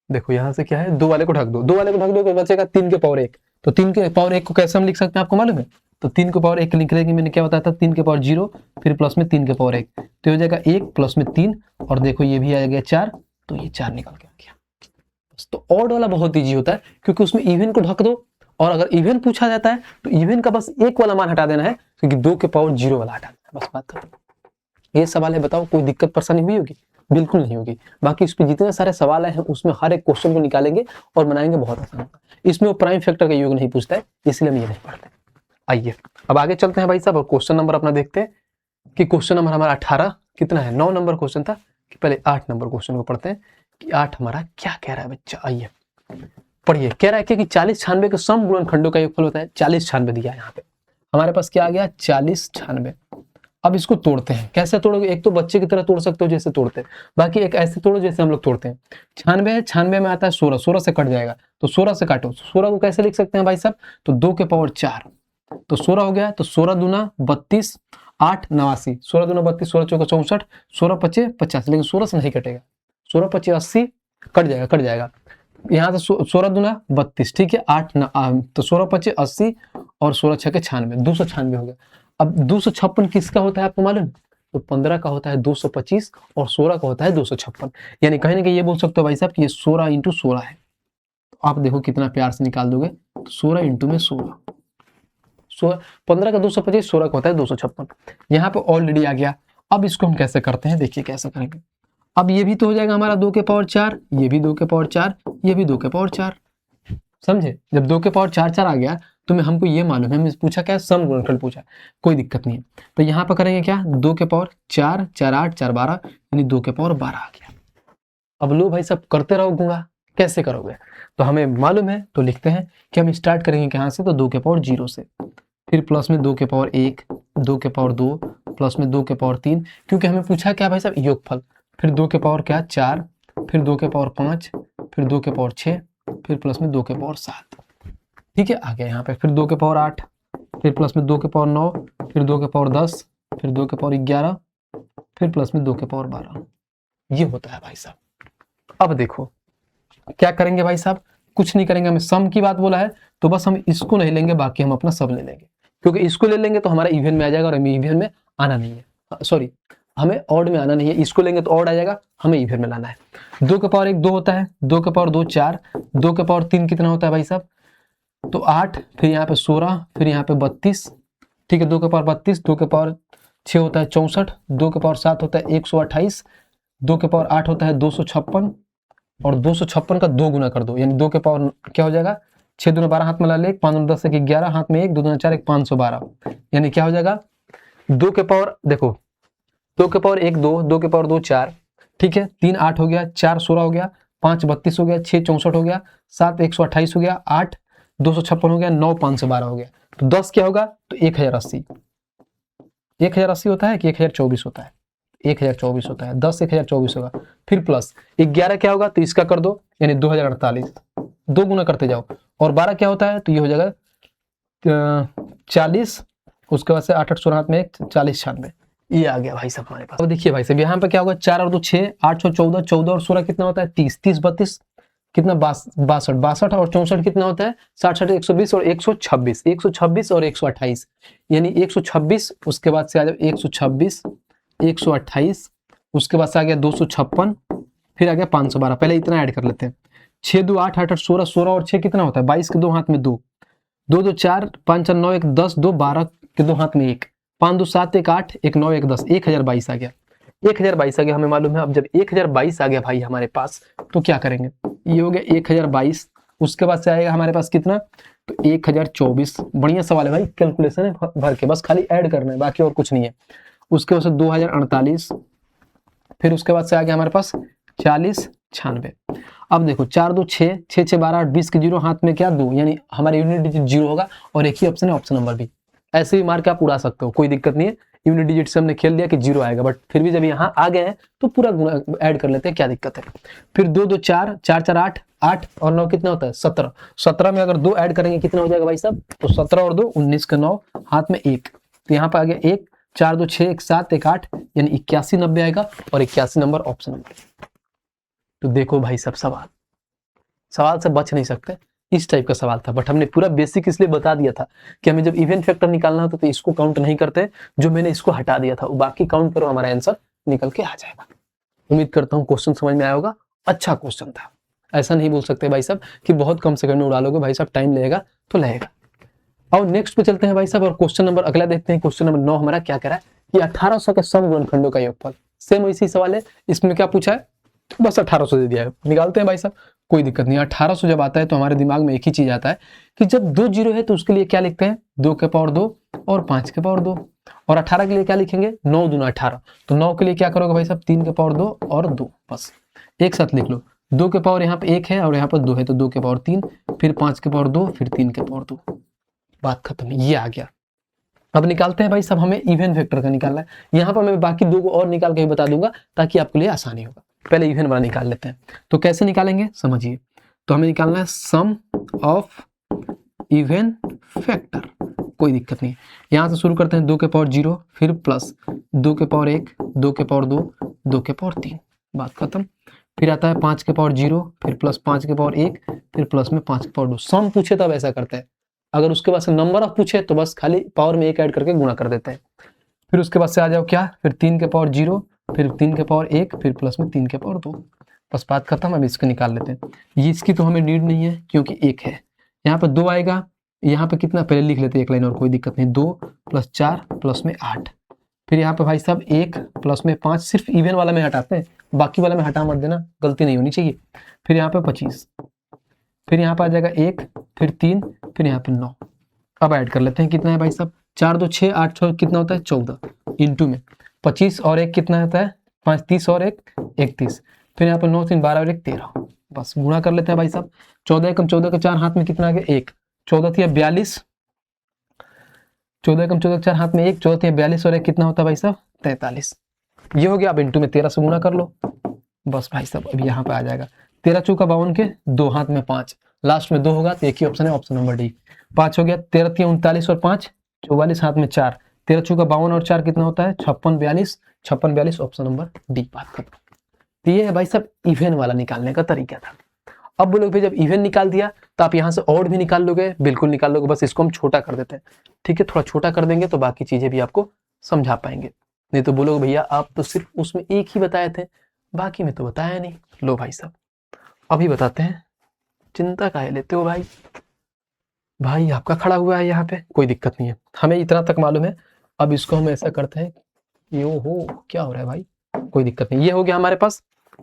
देखो यहां से क्या है, 2 वाले को ढक दो, 2 वाले को ढक दो तो बचेगा 3 के पावर 1। तो 3 के पावर 1 को कैसे हम लिख सकते हैं आपको मालूम है, तो 3 के पावर 1 लिख लेंगे। मैंने क्या बताया था, 3 के पावर 0, फिर प्लस में 3 के पावर 1, तो हो जाएगा 1 प्लस में 3, और देखो ये भी आ गया 4, तो ये 4 निकल के आ गया। तो ऑड वाला बहुत ईजी होता है, क्योंकि उसमें इवन को ढक दो, और अगर इवन पूछा जाता है तो इवन का बस एक वाला मान हटा देना है, क्योंकि 2 के पावर 0 वाला हटा देना है, बस बात खत्म। ये सवाल है, बताओ कोई दिक्कत परेशानी हुई होगी, बिल्कुल नहीं होगी। बाकी इस पे जितने सारे सवाल हैं उसमें हर एक क्वेश्चन को निकालेंगे और बनाएंगे, बहुत आसान होगा। इसमें वो प्राइम फैक्टर का योग नहीं पूछता है, इसलिए हम ये नहीं पढ़ते। आइए अब आगे चलते हैं भाई साहब, और क्वेश्चन नंबर अपना देखते हैं कि क्वेश्चन नंबर हमारा 18 कितना है, 9 नंबर क्वेश्चन था, कि पहले 8 नंबर क्वेश्चन को पढ़ते हैं कि 8 हमारा क्या कह रहा है बच्चा। आइए पढ़िए। कह रहा है कि 40 96 के सम गुणनखंडों का योगफल होता है। 40 96 दिया है यहाँ पे, हमारे पास क्या आ गया, 40 96। अब इसको तोड़ते हैं, कैसे तोड़ोगे, एक तो बच्चे की तरह तोड़ सकते हो जैसे तोड़ते हैं, बाकी एक ऐसे तोड़ो जैसे हम लोग तोड़ते हैं। 96 है, 96 में आता है 16, 16 से कट जाएगा, तो 16 से काटो। 16 को कैसे लिख सकते हैं भाई साहब, तो 2 के पावर 4, तो 16 हो गया, तो 16 दूना 32, 8 89, 16 दूना 32, 16 चौका 64, 16 पचे 50, लेकिन 16 से नहीं कटेगा, 16 पचे 80, कट जाएगा। यहाँ से 16 दूना 32, ठीक है, 8 तो 16 पचे 80, और 16 छके 96, 296 हो गया। अब 256 किसका होता है आपको मालूम, तो 15 का होता है 225, और 16 का होता है 256। यानी कहीं ना कहीं ये बोल सकते हो भाई साहब कि ये 16 इंटू 16 है। तो आप देखो कितना प्यार से निकाल दोगे, 16 इंटू में 16, 15 का 225, 16 का होता है 256। यहाँ पे ऑलरेडी आ गया। अब इसको हम कैसे करते हैं, देखिए कैसे करेंगे। अब ये भी तो हो जाएगा हमारा 2 के पावर 4, ये भी 2 के पावर 4, ये भी 2 के पावर 4, समझे। जब 2 के पावर 4 4 आ गया तो मैं हमको ये मालूम है, हमें पूछा क्या, सम गुणनखंड पूछा, कोई दिक्कत नहीं है। तो यहाँ पर करेंगे क्या, 2 के पावर 4 4 8 4 12, यानी 2 के पावर 12 आ गया। अब लो भाई सब करते रहो गुणा, कैसे करोगे, तो हमें मालूम है, तो लिखते हैं कि हम स्टार्ट करेंगे कहाँ से, तो 2 के पावर 0 से, फिर प्लस में 2 के पावर 1, 2 के पावर 2, प्लस में 2 के पावर 3, क्योंकि हमें पूछा क्या भाई साहब, योगफल। फिर 2 के पावर क्या 4, फिर 2 के पावर 5, फिर 2 के पावर 6, फिर प्लस में 2 के पावर 7, ठीक है, आ गया यहाँ पे। फिर 2 के पावर 8, फिर प्लस में 2 के पावर 9, फिर 2 के पावर 10, फिर 2 के पावर 11, फिर प्लस में 2 के पावर 12, ये होता है भाई साहब। अब देखो क्या करेंगे भाई साहब, कुछ नहीं करेंगे, हमें सम की बात बोला है तो बस हम इसको नहीं लेंगे, बाकी हम अपना सब ले लेंगे, क्योंकि इसको ले लेंगे तो हमारा इवन में आ जाएगा, और हमें इवन में आना नहीं है, सॉरी हमें ऑड में आना नहीं है। इसको लेंगे तो ऑड आ जाएगा, हमें इवन में लाना है। 2 के पावर 1 2 होता है, 2 के पावर 2 4, 2 के पावर 3 कितना होता है भाई साहब, तो 8, फिर यहाँ पे 16, फिर यहाँ पे 32, ठीक है, 2 के पावर 32, 2 के पावर 6 होता है 64, 2 के पावर 7 होता है 128, 2 के पावर 8 होता है 256, और 256 का 2 गुना कर दो, यानी 2 के पावर क्या हो जाएगा, 6 दूना 12 हाथ में ला ले, 5 दूना 10 1 11, हाथ में 1, 2 दूना 4 1 512, यानी क्या हो जाएगा, 2 के पावर देखो 2 के पावर 1 2, 2 के पावर 2 4, ठीक है, 3 8 हो गया, 4 16 हो गया, 5 32 हो गया, 6 64 हो गया, 7 128 हो गया, 8 256 हो गया, 9 512 हो गया, तो 10 क्या होगा, तो 1080 होता है कि 1024 होता है, 1024 होता है, 10 1024 होगा, फिर प्लस 11 क्या होगा तो इसका कर दो यानी 2048, 2 गुना करते जाओ, और 12 क्या होता है तो ये हो जाएगा 40, उसके बाद से 8 8 16 में 40 96, ये आ गया भाई साहब हमारे पास। अब देखिए भाई साहब यहाँ पे क्या होगा 4 और 2 6, 8 और 14, 14 और 16 कितना होता है 30, 30 32 कितना 62, 62 और 64 कितना होता है 60 60 120 और 126, 126 और 128 यानी 126, उसके बाद से आ जाओ 126 128, उसके बाद से आ गया 256, फिर आ गया 512, पहले इतना ऐड कर लेते हैं 6 2 8 8 8 16, 16 और 6 कितना होता है 22 के 2 हाथ में 2, 2 2 4 5 4 9 1 10, 2 12 के 2 हाथ में 1, 5 2 7 1 8 1 9 1 10, 1022 आ गया, 1022 आ गया हमें मालूम है। अब जब 1022 आ गया भाई हमारे पास तो क्या करेंगे, ये हो गया 1022, उसके बाद से आएगा हमारे पास कितना तो 1024, बढ़िया सवाल है भाई, कैलकुलेशन है भर के, बस खाली ऐड करना है बाकी और कुछ नहीं है। उसके बाद से 2048, फिर उसके बाद से आ गया हमारे पास 40 96। अब देखो 4 2 6 6 6 12 8 20 के 0 हाथ में क्या 2, यानी हमारे यूनिट डिजिट 0 होगा और एक ही ऑप्शन है ऑप्शन नंबर बी। ऐसे भी मार के आप उड़ा सकते हो, कोई दिक्कत नहीं है, यूनिट डिजिट से हमने खेल लिया कि 0 आएगा, बट फिर भी जब यहाँ आ गए हैं तो पूरा ऐड कर लेते हैं, क्या दिक्कत है। फिर 2 2 4 4 4 8 8 और 9 कितना होता है 17, 17 में अगर 2 ऐड करेंगे कितना हो जाएगा भाई साहब तो 17 और 2 19 के 9 हाथ में 1, तो यहाँ पे आ गया 1 4 2 6 1 7 1 8 यानी 81 90 आएगा और 81 नंबर ऑप्शन नंबर। तो देखो भाई सब सवाल से बच नहीं सकते, इस टाइप का सवाल था, बट हमने पूरा बेसिक इसलिए बता दिया था कि हमें जब इवेंट फैक्टर निकालना होता तो इसको काउंट नहीं करते, जो मैंने इसको हटा दिया था बाकी काउंट करो, हमारा आंसर निकल के आ जाएगा। उम्मीद करता हूँ क्वेश्चन समझ में आया होगा, अच्छा क्वेश्चन था, ऐसा नहीं बोल सकते भाई साहब कि बहुत कम सेकंड में उड़ा लोगे, भाई साहब टाइम लगेगा तो लगेगा। और नेक्स्ट पे चलते हैं भाई साहब और क्वेश्चन नंबर अगला देखते हैं। क्वेश्चन नंबर 9 हमारा क्या कह रहा है कि 1800 के सम गुणनखंडों का योगफल, सेम इसी सवाल है, इसमें क्या पूछा है बस 1800 दे दिया है, निकालते हैं भाई साहब, कोई दिक्कत नहीं। 1800 जब आता है तो हमारे दिमाग में एक ही चीज आता है कि जब 2 जीरो है तो उसके लिए क्या लिखते हैं 2 के पावर 2 और 5 के पावर 2, और 18 के लिए क्या लिखेंगे 9 दूना 18, तो 9 के लिए क्या करोगे भाई साहब 3 के पावर 2 और 2, बस एक साथ लिख लो। 2 के पावर यहाँ पे 1 है और यहाँ पर 2 है तो 2 के पावर 3, फिर 5 के पावर 2, फिर 3 के पावर 2, बात खत्म, ये आ गया। अब निकालते हैं भाई साहब, हमें इवन वेक्टर का निकालना है, यहाँ पर मैं बाकी 2 को और निकाल के भी बता दूंगा ताकि आपके लिए आसानी होगा। पहले इवन वाला निकाल लेते हैं, तो कैसे निकालेंगे समझिए। तो हमें निकालना है सम ऑफ इवन फैक्टर, कोई दिक्कत नहीं, यहाँ से शुरू करते हैं 2 के पावर 0, फिर प्लस 2 के पावर 1, 2 के पावर 2, 2 के पावर 3, बात खत्म। फिर आता है 5 के पावर 0, फिर प्लस 5 के पावर 1, फिर प्लस में 5 के पावर 2। सम पूछे तब ऐसा करते हैं, अगर उसके बाद से नंबर ऑफ पूछे तो बस खाली पावर में 1 ऐड करके गुणा कर देते हैं। फिर उसके बाद से आ जाओ क्या, फिर 3 के पावर 0, फिर 3 के पावर 1, फिर प्लस में 3 के पावर 2, बस बात खत्म। अब इसको निकाल लेते हैं, ये इसकी तो हमें नीड नहीं है क्योंकि 1 है, यहाँ पर 2 आएगा, यहाँ पे कितना पहले लिख लेते हैं एक लाइन और कोई दिक्कत नहीं, 2 प्लस 4 प्लस में 8, फिर यहाँ पे भाई साहब 1 प्लस में 5, सिर्फ इवन वाला में हटाते हैं, बाकी वाला में हटा मत देना, गलती नहीं होनी चाहिए। फिर यहाँ पे 25, फिर यहाँ पे आ जाएगा 1, फिर 3, फिर यहाँ पे 9। अब ऐड कर लेते हैं, कितना है भाई साहब 4 2 6 8 6 कितना होता है 14, इंटू में 25 और 1 कितना होता है 5 30 और 1 31, फिर यहाँ पे 9 3 12 और 1 13, बस गुणा कर लेते हैं भाई साहब। 14 कम 14 के 4 हाथ में कितना आ गया 1, 14 थी 42, 14 कम 14 के 4 हाथ में 1, 14 थी 42 और 1 कितना होता है भाई साहब 43, ये हो गया। अब इंटू में 13 से गुणा कर लो, बस भाई साहब अब यहाँ पे आ जाएगा 13 चौका 52 के 2 हाथ में 5, लास्ट में 2 होगा तो एक ही ऑप्शन है ऑप्शन नंबर डी, 5 हो गया। 13 थी 39 और 5 44 हाथ में 4, 13 चौका 52 और 4 कितना होता है 56 42, 56 42 ऑप्शन नंबर डी, बात खत्म। तो ये है भाई साहब इवन वाला निकालने का तरीका था। अब बोलोगे भाई जब इवन निकाल दिया तो आप यहाँ से ऑड भी निकाल लोगे, बिल्कुल निकाल लोगे, बस इसको हम छोटा कर देते हैं, ठीक है, थोड़ा छोटा कर देंगे तो बाकी चीजें भी आपको समझा पाएंगे, नहीं तो बोलोगे भैया आप तो सिर्फ उसमें एक ही बताए थे बाकी में तो बताया नहीं। लो भाई साहब अभी बताते हैं, चिंता काहे लेते हो भाई, भाई आपका खड़ा हुआ है यहाँ पे, कोई दिक्कत नहीं है, हमें इतना तक मालूम है। अब इसको हम ऐसा करते हैं, यो हो क्या हो रहा है भाई, कोई दिक्कत नहीं, ये हो गया हमारे पास,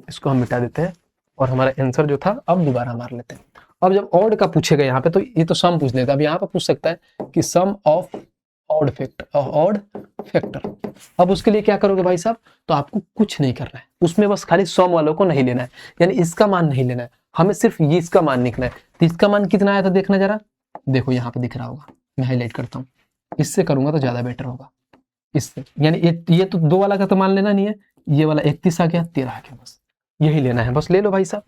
इसको हम मिटा देते हैं और हमारा आंसर जो था अब दोबारा मार लेते हैं। अब जब ऑड का पूछेगा यहाँ पे तो ये तो सम पूछ लेता है, अब यहाँ पे पूछ सकता है कि सम ऑफ ऑड फैक्टर। अब उसके लिए क्या करोगे भाई साहब, तो आपको कुछ नहीं करना है, उसमें बस खाली सम वालों को नहीं लेना है, यानी इसका मान नहीं लेना है, हमें सिर्फ ये इसका मान लिखना है। तो इसका मान कितना आया था देखना जरा, देखो यहाँ पे दिख रहा होगा, मैं हाईलाइट करता हूँ, इससे करूंगा तो ज्यादा बेटर होगा, इससे यानी ये तो 2 वाला का तो मान लेना नहीं है, ये वाला 31 आ गया, 13 आ गया, बस यही लेना है, बस ले लो भाई साहब।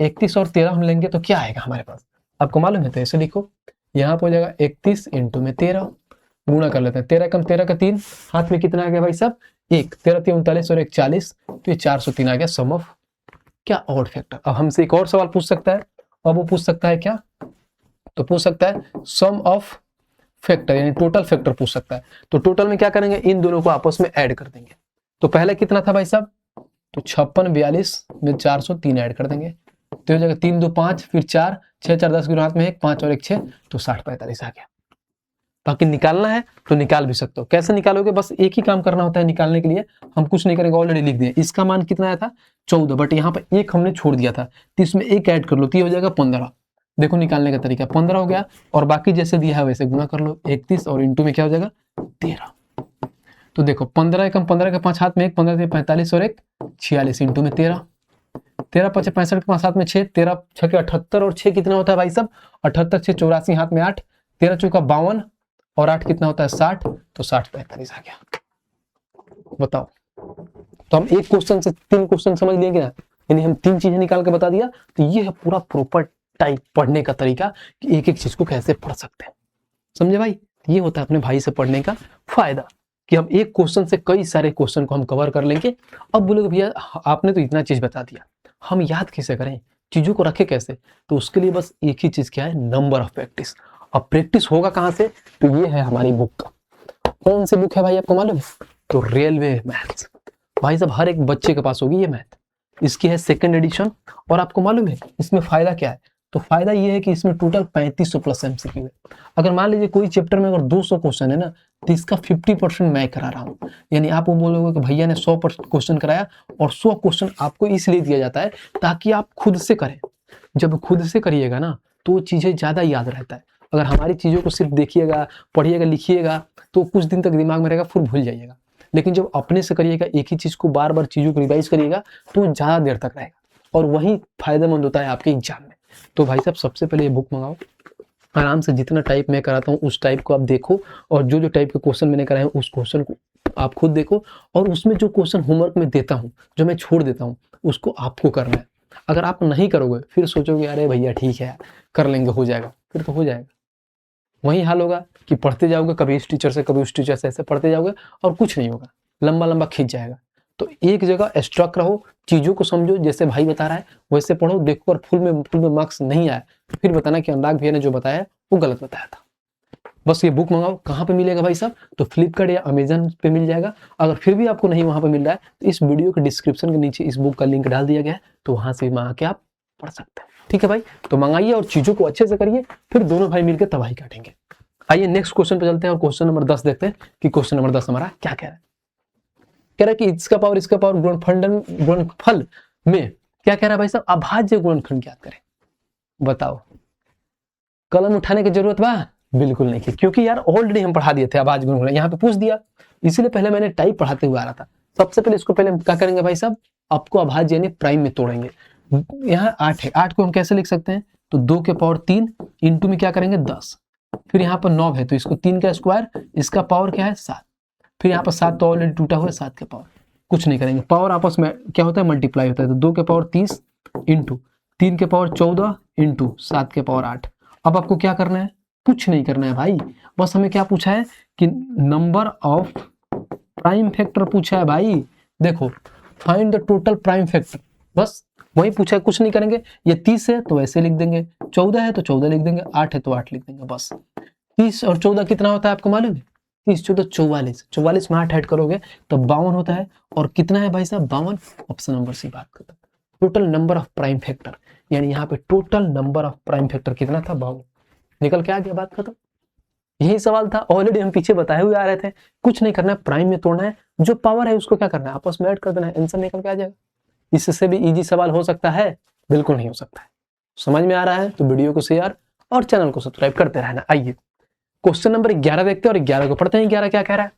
31 और 13 हम लेंगे तो क्या आएगा हमारे पास, आपको मालूम है, तो ऐसे लिखो, यहाँ पर हो जाएगा 31 इंटू में 13, गुणा कर लेते हैं, 13 कम 13 का 3, हाथ में कितना आ गया भाई साहब 1, 13 3 39 और 1 40, तो ये 403 आ गया सम ऑफ क्या ऑड फैक्टर। अब हमसे एक और सवाल पूछ सकता है, अब वो पूछ सकता है क्या, तो पूछ सकता है सम ऑफ फैक्टर यानी टोटल फैक्टर पूछ सकता है। तो टोटल में क्या करेंगे, इन दोनों को आपस में ऐड कर देंगे। तो पहले कितना था भाई साहब, तो 56 42 में 403 ऐड कर देंगे, तो हो जाएगा 3 2 5, फिर 4 6 4 10 के हाथ में 1 5 और 1 6, तो 60 45 आ गया। बाकी निकालना है तो निकाल भी सकते हो, कैसे निकालोगे, बस एक ही काम करना होता है निकालने के लिए, हम कुछ नहीं करेंगे, ऑलरेडी लिख दिए। इसका मान कितना आया था 14, बट यहाँ पर एक हमने छोड़ दिया था, तो इसमें एक ऐड कर लो, तो ये हो जाएगा 15। देखो निकालने का तरीका, 15 हो गया, और बाकी जैसे दिया है वैसे गुना कर लो, 31 और इंटू में क्या हो जाएगा 13। तो देखो 15 कम 15 के 5 हाथ में 1, 15 से 45 और 1 46 इंटू में 13, 13 5 65 के 5 हाथ में 6, 13 6 के 78 और 6 कितना होता है भाई साहब 78 6 84 हाथ में 8, 13 चौका 52 और 8 कितना होता है 60, तो 60 45 आ गया। बताओ, तो हम एक क्वेश्चन से 3 क्वेश्चन समझ लेंगे ना, यानी हम 3 चीजें निकाल के बता दिया। तो ये है पूरा प्रॉपर टाइप पढ़ने का तरीका कि एक एक चीज को कैसे पढ़ सकते हैं, समझे भाई। ये होता है अपने भाई से पढ़ने का फायदा कि हम एक क्वेश्चन से कई सारे क्वेश्चन को हम कवर कर लेंगे। अब बोलोगे भैया आपने तो इतना चीज बता दिया, हम याद कैसे करें, चीजों को रखे कैसे, तो उसके लिए बस एक ही चीज क्या है, नंबर ऑफ प्रैक्टिस। अब प्रैक्टिस होगा कहां से, तो ये है हमारी बुक। कौन सी बुक है भाई आपको मालूम है, तो रेलवे मैथ्स। भाई साहब हर एक बच्चे के पास होगी ये मैथ, इसकी है 2nd एडिशन। और आपको मालूम है इसमें फायदा क्या है, तो फायदा ये है कि इसमें टोटल 3500 प्लस एमसीक्यू है। अगर मान लीजिए कोई चैप्टर में अगर 200 क्वेश्चन है ना, तो इसका 50% मैं करा रहा हूँ। यानी आप वो बोलोगे कि भैया ने 100 क्वेश्चन कराया, और 100 क्वेश्चन आपको इसलिए दिया जाता है ताकि आप खुद से करें। जब खुद से करिएगा ना तो चीजें ज्यादा याद रहता है। अगर हमारी चीजों को सिर्फ देखिएगा, पढ़िएगा, लिखिएगा, तो कुछ दिन तक दिमाग में रहेगा, फिर भूल जाइएगा। लेकिन जब अपने से करिएगा, एक ही चीज को बार बार चीजों को रिवाइज करिएगा, तो ज्यादा देर तक रहेगा, और वही फायदेमंद होता है आपके एग्जाम में। तो भाई साहब सबसे पहले ये बुक मंगाओ, आराम से जितना टाइप मैं कराता हूँ उस टाइप को आप देखो, और जो जो टाइप के क्वेश्चन मैंने कराए हैं उस क्वेश्चन को आप खुद देखो, और उसमें जो क्वेश्चन होमवर्क में देता हूँ, जो मैं छोड़ देता हूँ, उसको आपको करना है। अगर आप नहीं करोगे फिर सोचोगे अरे भैया ठीक है कर लेंगे, हो जाएगा, फिर तो हो जाएगा। वही हाल होगा कि पढ़ते जाओगे, कभी इस टीचर से कभी उस टीचर से, ऐसे पढ़ते जाओगे और कुछ नहीं होगा, लंबा लंबा खींच जाएगा। तो एक जगह स्ट्रक रहो, चीजों को समझो, जैसे भाई बता रहा है वैसे पढ़ो, देखो और फुल में मार्क्स नहीं आया तो फिर बताना कि अनुराग भैया ने जो बताया वो गलत बताया था। बस ये बुक मंगाओ, कहाँ पे मिलेगा भाई साहब, तो फ्लिपकार्ट या अमेजन पे मिल जाएगा। अगर फिर भी आपको नहीं वहां पे मिल रहा है तो इस वीडियो के डिस्क्रिप्शन के नीचे इस बुक का लिंक डाल दिया गया है, तो वहां से मंगा के आप पढ़ सकते हैं। ठीक है भाई, तो मंगाइए और चीजों को अच्छे से करिए, फिर दोनों भाई मिलकर तबाही काटेंगे। आइए नेक्स्ट क्वेश्चन पे चलते हैं और क्वेश्चन नंबर 10 देखते हैं कि क्वेश्चन नंबर 10 हमारा क्या कह रहा है। कह रहा है कि इसका पावर गुणनफल में क्या कह रहा है भाई साहब, अभाज्य गुणनखंड ज्ञात करें। बताओ, कलम उठाने की जरूरत बा, बिल्कुल नहीं, क्योंकि यार ऑलरेडी हम पढ़ा दिए थे अभाज्य गुणनखंड, यहाँ पे पूछ दिया, इसीलिए पहले मैंने टाइप पढ़ाते हुए आ रहा था। सबसे पहले इसको पहले हम क्या करेंगे भाई साहब, आपको अभाज्य यानी प्राइम में तोड़ेंगे। यहाँ 8 है, 8 को हम कैसे लिख सकते हैं, तो 2 के पावर 3 इंटू में क्या करेंगे 10, फिर यहाँ पर 9 है तो इसको 3 का स्क्वायर, इसका पावर क्या है 7, फिर यहाँ पर 7 तो ऑलरेडी टूटा हुआ है, 7 के पावर, कुछ नहीं करेंगे, पावर आपस में क्या होता है मल्टीप्लाई होता है। तो 2 के पावर 30 इंटू 3 के पावर 14 इंटू 7 के पावर 8। अब आपको क्या करना है, कुछ नहीं करना है भाई, बस हमें क्या पूछा है कि नंबर ऑफ प्राइम फैक्टर पूछा है भाई। देखो find the total prime factor, बस वही पूछा है, कुछ नहीं करेंगे। ये 30 है तो वैसे लिख देंगे, 14 है तो 14 लिख देंगे, 8 है तो 8 लिख देंगे बस। 30 और 14 कितना होता है आपको मालूम है, 30 14 44, 44 में 8 ऐड करोगे तो 52 होता है। और कितना है भाई साहब 52, ऑप्शन नंबर सी बात करता है। Total number of prime factor, यानी यहाँ पे total number of prime factor कितना था 52, निकल के आ गया, बात खत्म। यही सवाल था, ऑलरेडी हम पीछे बताए हुए आ रहे थे, कुछ नहीं करना है, प्राइम में तोड़ना है, जो पावर है उसको क्या करना है आपस में ऐड कर देना है, आंसर निकल के आ जाएगा। इससे भी इजी सवाल हो सकता है, बिल्कुल नहीं हो सकता है। समझ में आ रहा है तो वीडियो को शेयर और चैनल को सब्सक्राइब करते रहना। आइए क्वेश्चन नंबर 11 देखते हैं और 11 को पढ़ते हैं। 11 क्या कह रहा है,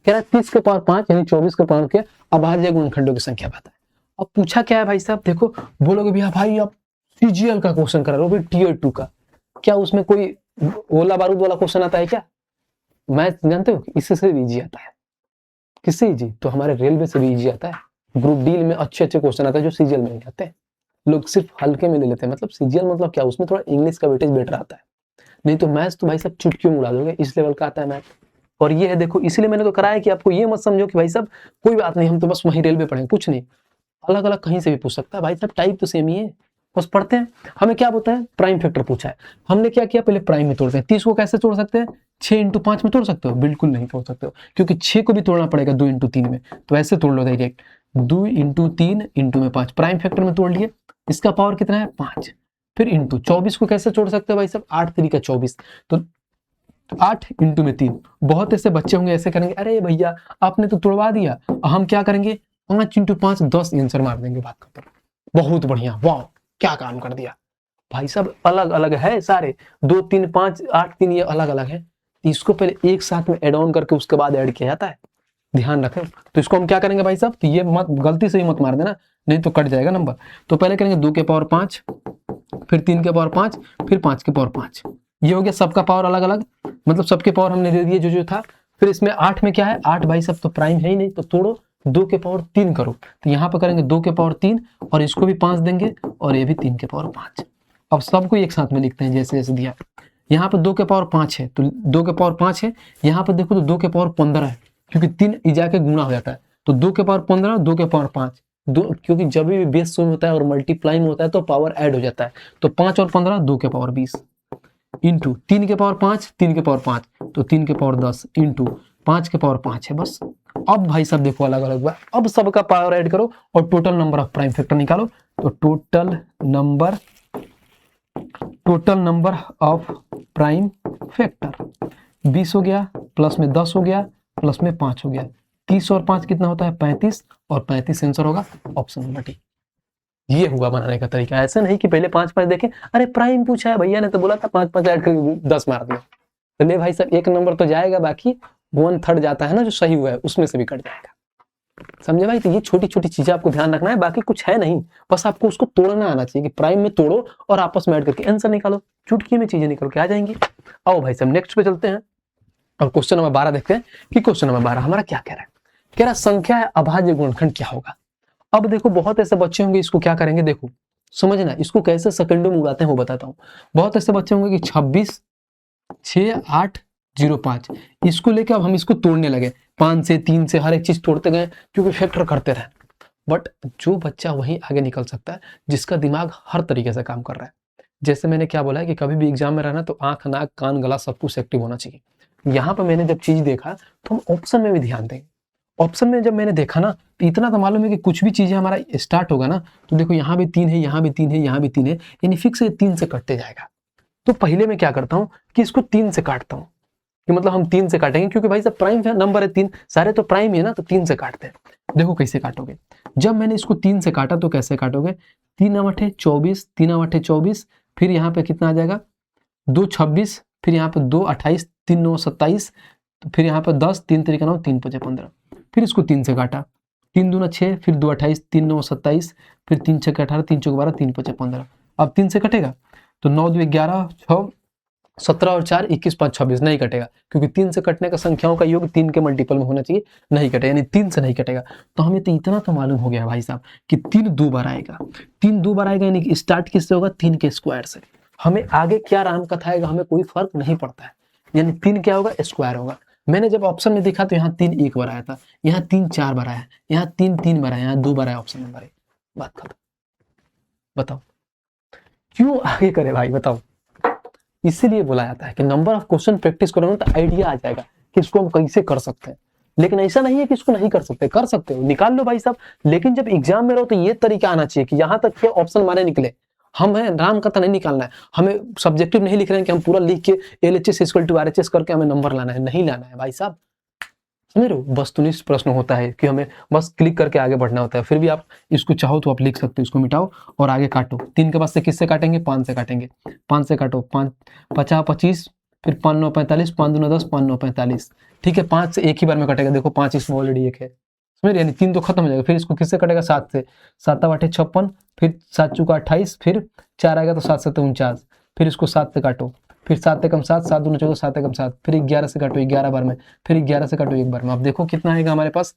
कह रहा है 30 के पावर 5 यानी 24 के पावर के अभाज्य गुणनखंडों की संख्या बताएं। अब पूछा क्या है भाई साहब, देखो बोलोगे भैया भाई अब सीजीएल का क्वेश्चन करा रहे हो, टीयर 2 का, क्या उसमें कोई गोला बारूद वाला क्वेश्चन आता है क्या, मैथ जानते हो इससे भी इजी आता है। किससे इजी? तो हमारे रेलवे से भी इजी आता है। ग्रुप डी में अच्छे अच्छे क्वेश्चन आते हैं जो सीजीएल में नहीं आते हैं। लोग सिर्फ हल्के में ले लेते हैं। मतलब सीजीएल मतलब क्या, उसमें थोड़ा इंग्लिश का वेटेज बेटर आता है, नहीं तो मैथ्स तो भाई सब चुटकियों में उड़ा दोगे, इस लेवल का आता है मैथ। और ये है देखो, इसीलिए मैंने तो कराया कि आपको ये मत समझो कि भाई साहब कोई बात नहीं, हम तो बस वहीं रेलवे पढ़ेंगे, कुछ नहीं, अलग अलग कहीं से भी पूछ सकता है भाई साहब, टाइप तो सेम ही है, बस पढ़ते हैं। हमें क्या बोलता है, प्राइम फैक्टर पूछा है, हमने क्या किया, पहले प्राइम में तोड़ते हैं। 30 को कैसे तोड़ सकते हैं, 6 इंटू 5 में तोड़ सकते हो? बिल्कुल नहीं तोड़ सकते हो, क्योंकि 6 को भी तोड़ना पड़ेगा 2 इंटू 3 में, तो ऐसे तोड़ लो डायरेक्ट, 2 इंटू 3 इंटू में 5, प्राइम फैक्टर में तोड़ लिए। इसका पावर कितना है, 5, फिर इंटू 24 को कैसे तोड़ सकते हो भाई साहब, 8 3 का 24, तो 8 इंटू में 3। बहुत ऐसे बच्चे होंगे ऐसे करेंगे, अरे भैया आपने तो तोड़वा दिया, हम क्या करेंगे, 5 इंटू 5 10 आंसर मार देंगे, बात खत्म। बहुत बढ़िया, वाह क्या काम कर दिया भाई साहब। अलग अलग है सारे, 2 3 5 8 3 ये अलग अलग है, इसको पहले एक साथ में एड ऑन करके उसके बाद ऐड किया जाता है, ध्यान रखें। तो इसको हम क्या करेंगे भाई साहब, तो ये मत गलती से ही मत मार देना, नहीं तो कट जाएगा नंबर। तो पहले करेंगे 2 के पावर 5, फिर 3 के पावर 5, फिर 5 के पावर 5, ये हो गया सबका पावर अलग अलग, मतलब सबके पावर हमने दे दिए जो जो था। फिर इसमें 8 में क्या है, 8 भाई साहब तो प्राइम है ही नहीं, तो तोड़ो 2 के पावर 3 करो, तो यहाँ पर करेंगे 2 के पावर 3 और इसको भी 5 देंगे और ये भी 3 के पावर 5। अब सबको एक साथ में लिखते हैं जैसे जैसे दिया। यहाँ पर 2 के पावर 5 है तो 2 के पावर 5 है, यहाँ पर देखो तो 2 के पावर 15 है, क्योंकि 3 इजा के गुणा हो जाता है, तो 2 के पावर 15 2 के पावर 5, दो, क्योंकि जब भी बेस शून्य होता है और मल्टीप्लाई में होता है तो पावर ऐड हो जाता है, तो 5 और 15 2 के पावर 20 इंटू 3 के पावर 5 3 के पावर 5, तो 3 के पावर 10 इंटू 5 के पावर 5 है बस। अब भाई सब देखो अलग अलग बार, अब सबका पावर ऐड करो और total number of prime factor निकालो, तो total number of prime factor 20 हो गया, प्लस में 10 हो गया, प्लस में 5 हो गया, 30 और 5 कितना होता है 35, और 35 आंसर होगा ऑप्शन नंबर डी। ये हुआ बनाने का तरीका, ऐसा नहीं कि पहले 5 5 देखें, अरे प्राइम पूछा है भैया ने तो बोला था 5 5 ऐड करके 10 मार दिया, तो ले भाई साहब एक नंबर तो जाएगा, बाकी 1/3 जाता है ना जो सही हुआ है उसमें से भी कट जाएगा, समझे भाई। तो ये छोटी छोटी चीजें आपको ध्यान रखना है, बाकी कुछ है नहीं, बस आपको उसको तोड़ना आना चाहिए कि प्राइम में तोड़ो और आपस में ऐड करके आंसर निकालो, चुटकी में चीजें निकल के आ जाएंगी। आओ भाई साहब नेक्स्ट पे चलते हैं और क्वेश्चन नंबर 12 देखते हैं कि क्वेश्चन नंबर 12 हमारा क्या कह रहा है। कह रहा संख्या है अभाज्य गुणनखंड क्या होगा। अब देखो बहुत ऐसे बच्चे होंगे, इसको क्या करेंगे, देखो समझना, इसको कैसे सेकंडों में उड़ाते हैं वो बताता हूँ। बहुत ऐसे बच्चे होंगे कि 26 6 8 0 5, इसको लेके अब हम इसको तोड़ने लगे, 5 से 3 से हर एक चीज तोड़ते गए क्योंकि फैक्टर करते रहे। बट जो बच्चा वहीं आगे निकल सकता है जिसका दिमाग हर तरीके से काम कर रहा है, जैसे मैंने क्या बोला है कि कभी भी एग्जाम में रहना तो आंख नाक कान गला सब कुछ एक्टिव होना चाहिए। यहाँ पर मैंने जब चीज देखा तो हम ऑप्शन में भी ध्यान देंगे। ऑप्शन में जब मैंने देखा ना तो इतना तो मालूम है कि कुछ भी चीजें हमारा स्टार्ट होगा ना, तो देखो यहाँ भी 3 है, यहाँ भी 3 है, यहाँ भी 3 है, यानी फिक्स 3 से कटते जाएगा। तो पहले मैं क्या करता हूँ कि इसको 3 से काटता हूँ, कि मतलब हम 3 से काटेंगे क्योंकि भाई साहब प्राइम नंबर है 3, सारे तो प्राइम ही है ना, तो 3 से काटते हैं। देखो कैसे काटोगे, जब मैंने इसको 3 से काटा तो कैसे काटोगे, 3 8 24, 3 8 24, फिर यहाँ पे कितना आ जाएगा 2 26, फिर यहाँ पे 2 28, 3 9 27, तो फिर यहाँ पे 10, 3 3 9, 3 5 15, फिर इसको 3 से काटा, 3 दूना 6, फिर 2 28, 3 9 27, फिर 3 6 18, 3 4 12, 3 5 15, अब 3 से कटेगा तो 9 2 11 6 17 और 4 21 5 26, नहीं कटेगा क्योंकि 3 से कटने का संख्याओं का योग 3 के मल्टीपल में होना चाहिए, नहीं कटेगा, यानी 3 से नहीं कटेगा। तो हमें तो इतना तो मालूम हो गया भाई साहब कि 3 2 बार आएगा, 3 2 बार आएगा, यानी कि स्टार्ट किससे होगा 3 के स्क्वायर से। हमें आगे क्या राम कथा आएगा हमें कोई फर्क नहीं पड़ता है, यानी 3 क्या होगा स्क्वायर होगा। मैंने जब ऑप्शन में देखा तो यहाँ 3 1 बार आया था, यहाँ 3 4 बार आया, यहाँ 3 3 बार आया, यहाँ 2 बार आया, ऑप्शन नंबर 1, बात खत्म। बताओ क्यों आगे करे भाई, बताओ। इसीलिए बोला जाता है कि नंबर ऑफ क्वेश्चन प्रैक्टिस करोगे तो आइडिया आ जाएगा कि इसको हम कैसे कर सकते हैं। लेकिन ऐसा नहीं है कि इसको नहीं कर सकते, कर सकते हो, निकाल लो भाई साहब, लेकिन जब एग्जाम में रहो तो ये तरीका आना चाहिए कि यहाँ तक के ऑप्शन मारे निकले, हमें राम कथा नहीं निकालना है, हमें सब्जेक्टिव नहीं लिख रहे हैं कि हम पूरा लिख के LHS = RHS करके हमें नंबर लाना है, नहीं लाना है भाई साहब, समझ रहे हो। वस्तुनिष्ठ प्रश्न होता है कि हमें बस क्लिक करके आगे बढ़ना होता है। फिर भी आप इसको चाहो तो आप लिख सकते हो, इसको मिटाओ और आगे काटो। 3 के बाद से किससे काटेंगे, 5 से काटेंगे, 5 से काटो, 5 50 25, फिर 5 9 45, 5 2 10, 5 9 45, ठीक है। 5 से एक ही बार में कटेगा, देखो 5 इसमें ऑलरेडी 1 है, समझ रहे, यानी 3 तो खत्म हो जाएगा। फिर इसको किससे कटेगा, 7 से, 7 8 56, फिर 7 चौका 28, फिर 4 आएगा तो 7 7 49, फिर इसको 7 से काटो, फिर 7 एकम 7, 7 दूनी 14, 7 एकम 7, फिर 11 से काटो 11 बार में, फिर 11 से काटो 1 बार में। अब देखो कितना आएगा हमारे पास,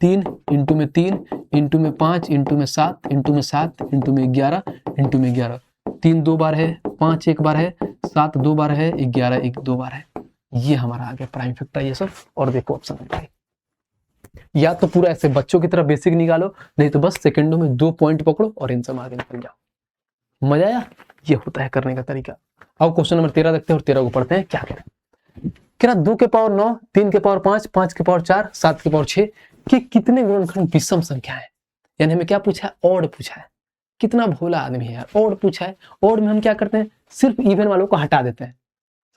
3 इंटू में 3 इंटू में 5 इंटू में 7 इंटू में 7 इंटू में 11 इंटू में 11। 3 2 बार है, 5 1 बार है, 7 2 बार है, 11 1 2 बार है। ये हमारा आ गया प्राइम फैक्टराइजेशन। और देखो ऑप्शन नंबर ए। या तो पूरा ऐसे बच्चों की तरह बेसिक निकालो, नहीं तो बस सेकंडों में 2 पॉइंट पकड़ो और आंसर में आगे निकल जाओ। मजा आया? ये होता है करने का तरीका। अब क्वेश्चन नंबर 13 देखते हैं और 13 को पढ़ते हैं। क्या कह रहा है, 2 के पावर 9, 3 के पावर 5, 5 के पावर 4, 7 के पावर 6 कि कितने गुणनखंड विषम संख्या है। यानी हमें क्या पूछा है, ऑड पूछा है। कितना भोला आदमी है यार, ऑड पूछा है। ऑड में हम क्या करते हैं, सिर्फ इवन वालों को हटा देते हैं।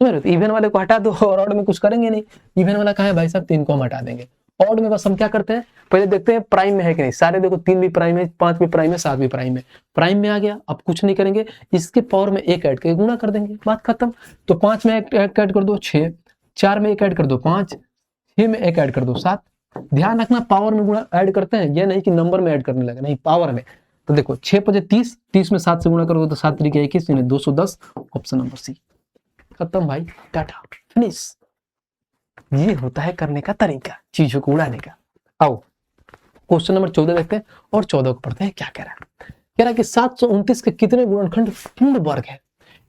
समझ रहे हो, इवन वाले को हटा दो और ऑड में कुछ करेंगे नहीं। इवन वाला कहाँ है भाई साहब, 3 को हम हटा देंगे। ऑड में बस हम क्या करते हैं, पहले देखते हैं प्राइम में है कि नहीं। सारे देखो 3 भी प्राइम है, 5 भी प्राइम है, 7 भी प्राइम है। प्राइम में आ गया, अब कुछ नहीं करेंगे, इसके पावर में 1 ऐड करके गुणा कर देंगे, बात खत्म। तो 5 में 1 ऐड कर दो 6, 4 में 1 ऐड कर दो 5, 6 में 1 ऐड कर दो 7। ध्यान रखना पावर में गुणा ऐड करते हैं, ये नहीं कि नंबर में ऐड करने लगे, नहीं पावर में। तो देखो 6 5 30, 30 में 7 से गुणा करोगे तो 7 3 21 यानी 210। Option number C. खत्म भाई, टाटा, फिनिश। ये होता है करने का तरीका, चीजों को उड़ाने का। आओ क्वेश्चन नंबर 14 देखते हैं और 14 को पढ़ते हैं। क्या कह रहा है, कह रहा है कि 729 के कितने गुणनखंड पूर्ण वर्ग है।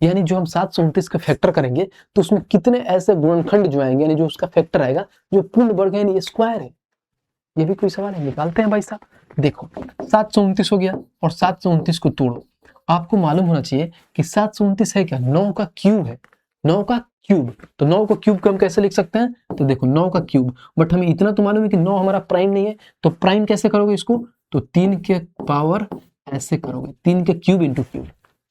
यानी जो हम 729 का फैक्टर करेंगे तो उसमें कितने ऐसे गुणनखंड जो आएंगे, यानी जो उसका फैक्टर आएगा जो पूर्ण वर्ग है, यानी ये स्क्वायर है। ये भी कोई सवाल है, निकालते हैं भाई साहब। देखो 729 हो गया और 729 को तोड़ो। आपको मालूम होना चाहिए कि 729 है क्या, 9 का क्यूब है, 9 का क्यूब। तो 9 को क्यूब को हम कैसे लिख सकते हैं, तो देखो 9 का क्यूब। बट हमें इतना तो मालूम है कि 9 हमारा प्राइम नहीं है, तो प्राइम कैसे करोगे इसको, तो 3 के पावर ऐसे करोगे, 3 के क्यूब इंटू क्यूब,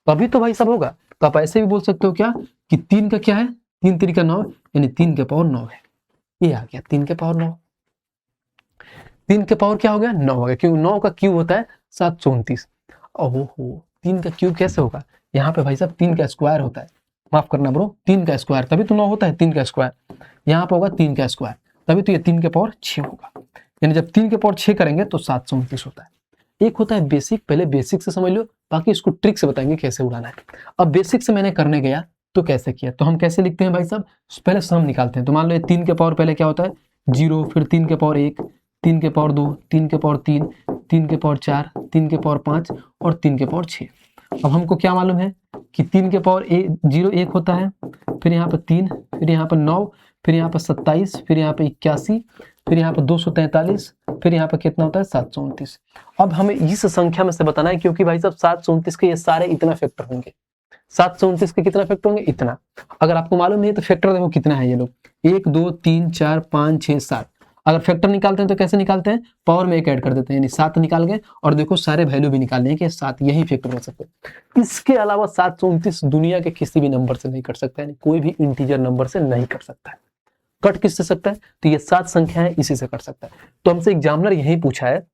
तभी तो भाई सब होगा। तो आप ऐसे भी बोल सकते हो क्या कि 3 का क्या है, 3 3 का 9, यानी 3 के पावर 9 है। ये आ गया 3 के पावर 9। 3 के पावर क्या हो गया, 9 हो गया, क्योंकि 9 का क्यूब होता है 729। ओहो, 3 का क्यूब कैसे होगा, यहाँ पे भाई साहब 3 का स्क्वायर होता है, माफ करना ब्रो, 3 का स्क्वायर, तभी तो 9 होता है। 3 का स्क्वायर यहाँ पे होगा 3 का स्क्वायर, तभी तो ये 3 के पावर 6 होगा। यानी जब 3 के पावर 6 करेंगे तो 729 होता है। एक होता है बेसिक, पहले बेसिक से समझ लो, बाकी इसको ट्रिक से बताएंगे कैसे उड़ाना है। अब बेसिक से मैंने करने गया तो कैसे किया, तो हम कैसे लिखते हैं भाई साहब, पहले सम निकालते हैं। तो मान लो 3 के पावर पहले क्या होता है 0, फिर 3 के पावर 1, 3 के पावर 2, 3 के पावर 3, 3 के पावर 4, 3 के पावर 5 और 3 के पावर 6। अब हमको क्या मालूम है कि 3 के पावर 0 1 होता है, फिर यहाँ पर 3, फिर यहाँ पर 9, फिर यहाँ पर 27, फिर यहाँ पर 81, फिर यहाँ पर 243, फिर यहाँ पर कितना होता है 729। अब हमें इस संख्या में से बताना है, क्योंकि भाई साहब 729 के ये सारे इतना फैक्टर होंगे। 729 के कितना फैक्टर होंगे, इतना। अगर आपको मालूम नहीं है तो फैक्टर देखो कितना है, ये लोग 1 2 3 4 5 6 7। अगर फैक्टर निकालते हैं तो कैसे निकालते हैं, पावर में 1 ऐड कर देते हैं, यानी 7 निकाल गए। और देखो सारे वैल्यू भी निकालने हैं कि 7 यही फैक्टर हो सकते हैं। इसके अलावा 729 दुनिया के किसी भी नंबर से नहीं कट सकता है, कोई भी इंटीजर नंबर से नहीं कट सकता है। कट किससे सकता है, तो ये 7 संख्या है, इसी से कट सकता है। तो हमसे एग्जामिनर यही पूछा है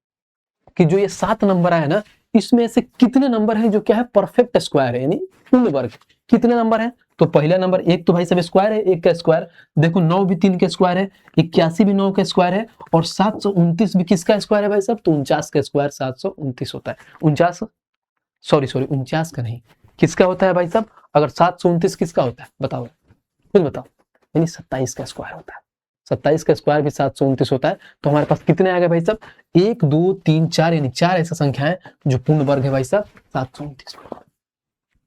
कि जो ये 7 नंबर आए ना, इसमें से कितने नंबर हैं जो क्या है परफेक्ट स्क्वायर है, यानी पूर्ण वर्ग। कितने नंबर है, तो पहला नंबर 1 तो भाई सब स्क्वायर है, 1 का स्क्वायर। देखो 9 भी 3 का स्क्वायर है, 81 भी 9 का स्क्वायर है, और 729 भी किसका स्क्वायर है भाई साहब, तो 49 का स्क्वायर 729 होता है। 49 का नहीं, किसका होता है भाई साहब, अगर 729 किसका होता है बताओ, खुद बताओ, यानी 27 का स्क्वायर होता है। 27 का स्क्वायर भी 729 होता है। तो हमारे पास कितने आ गए भाई साहब, 1 2 3 4, यानी 4 ऐसा संख्या है जो पूर्ण वर्ग है भाई साहब 729।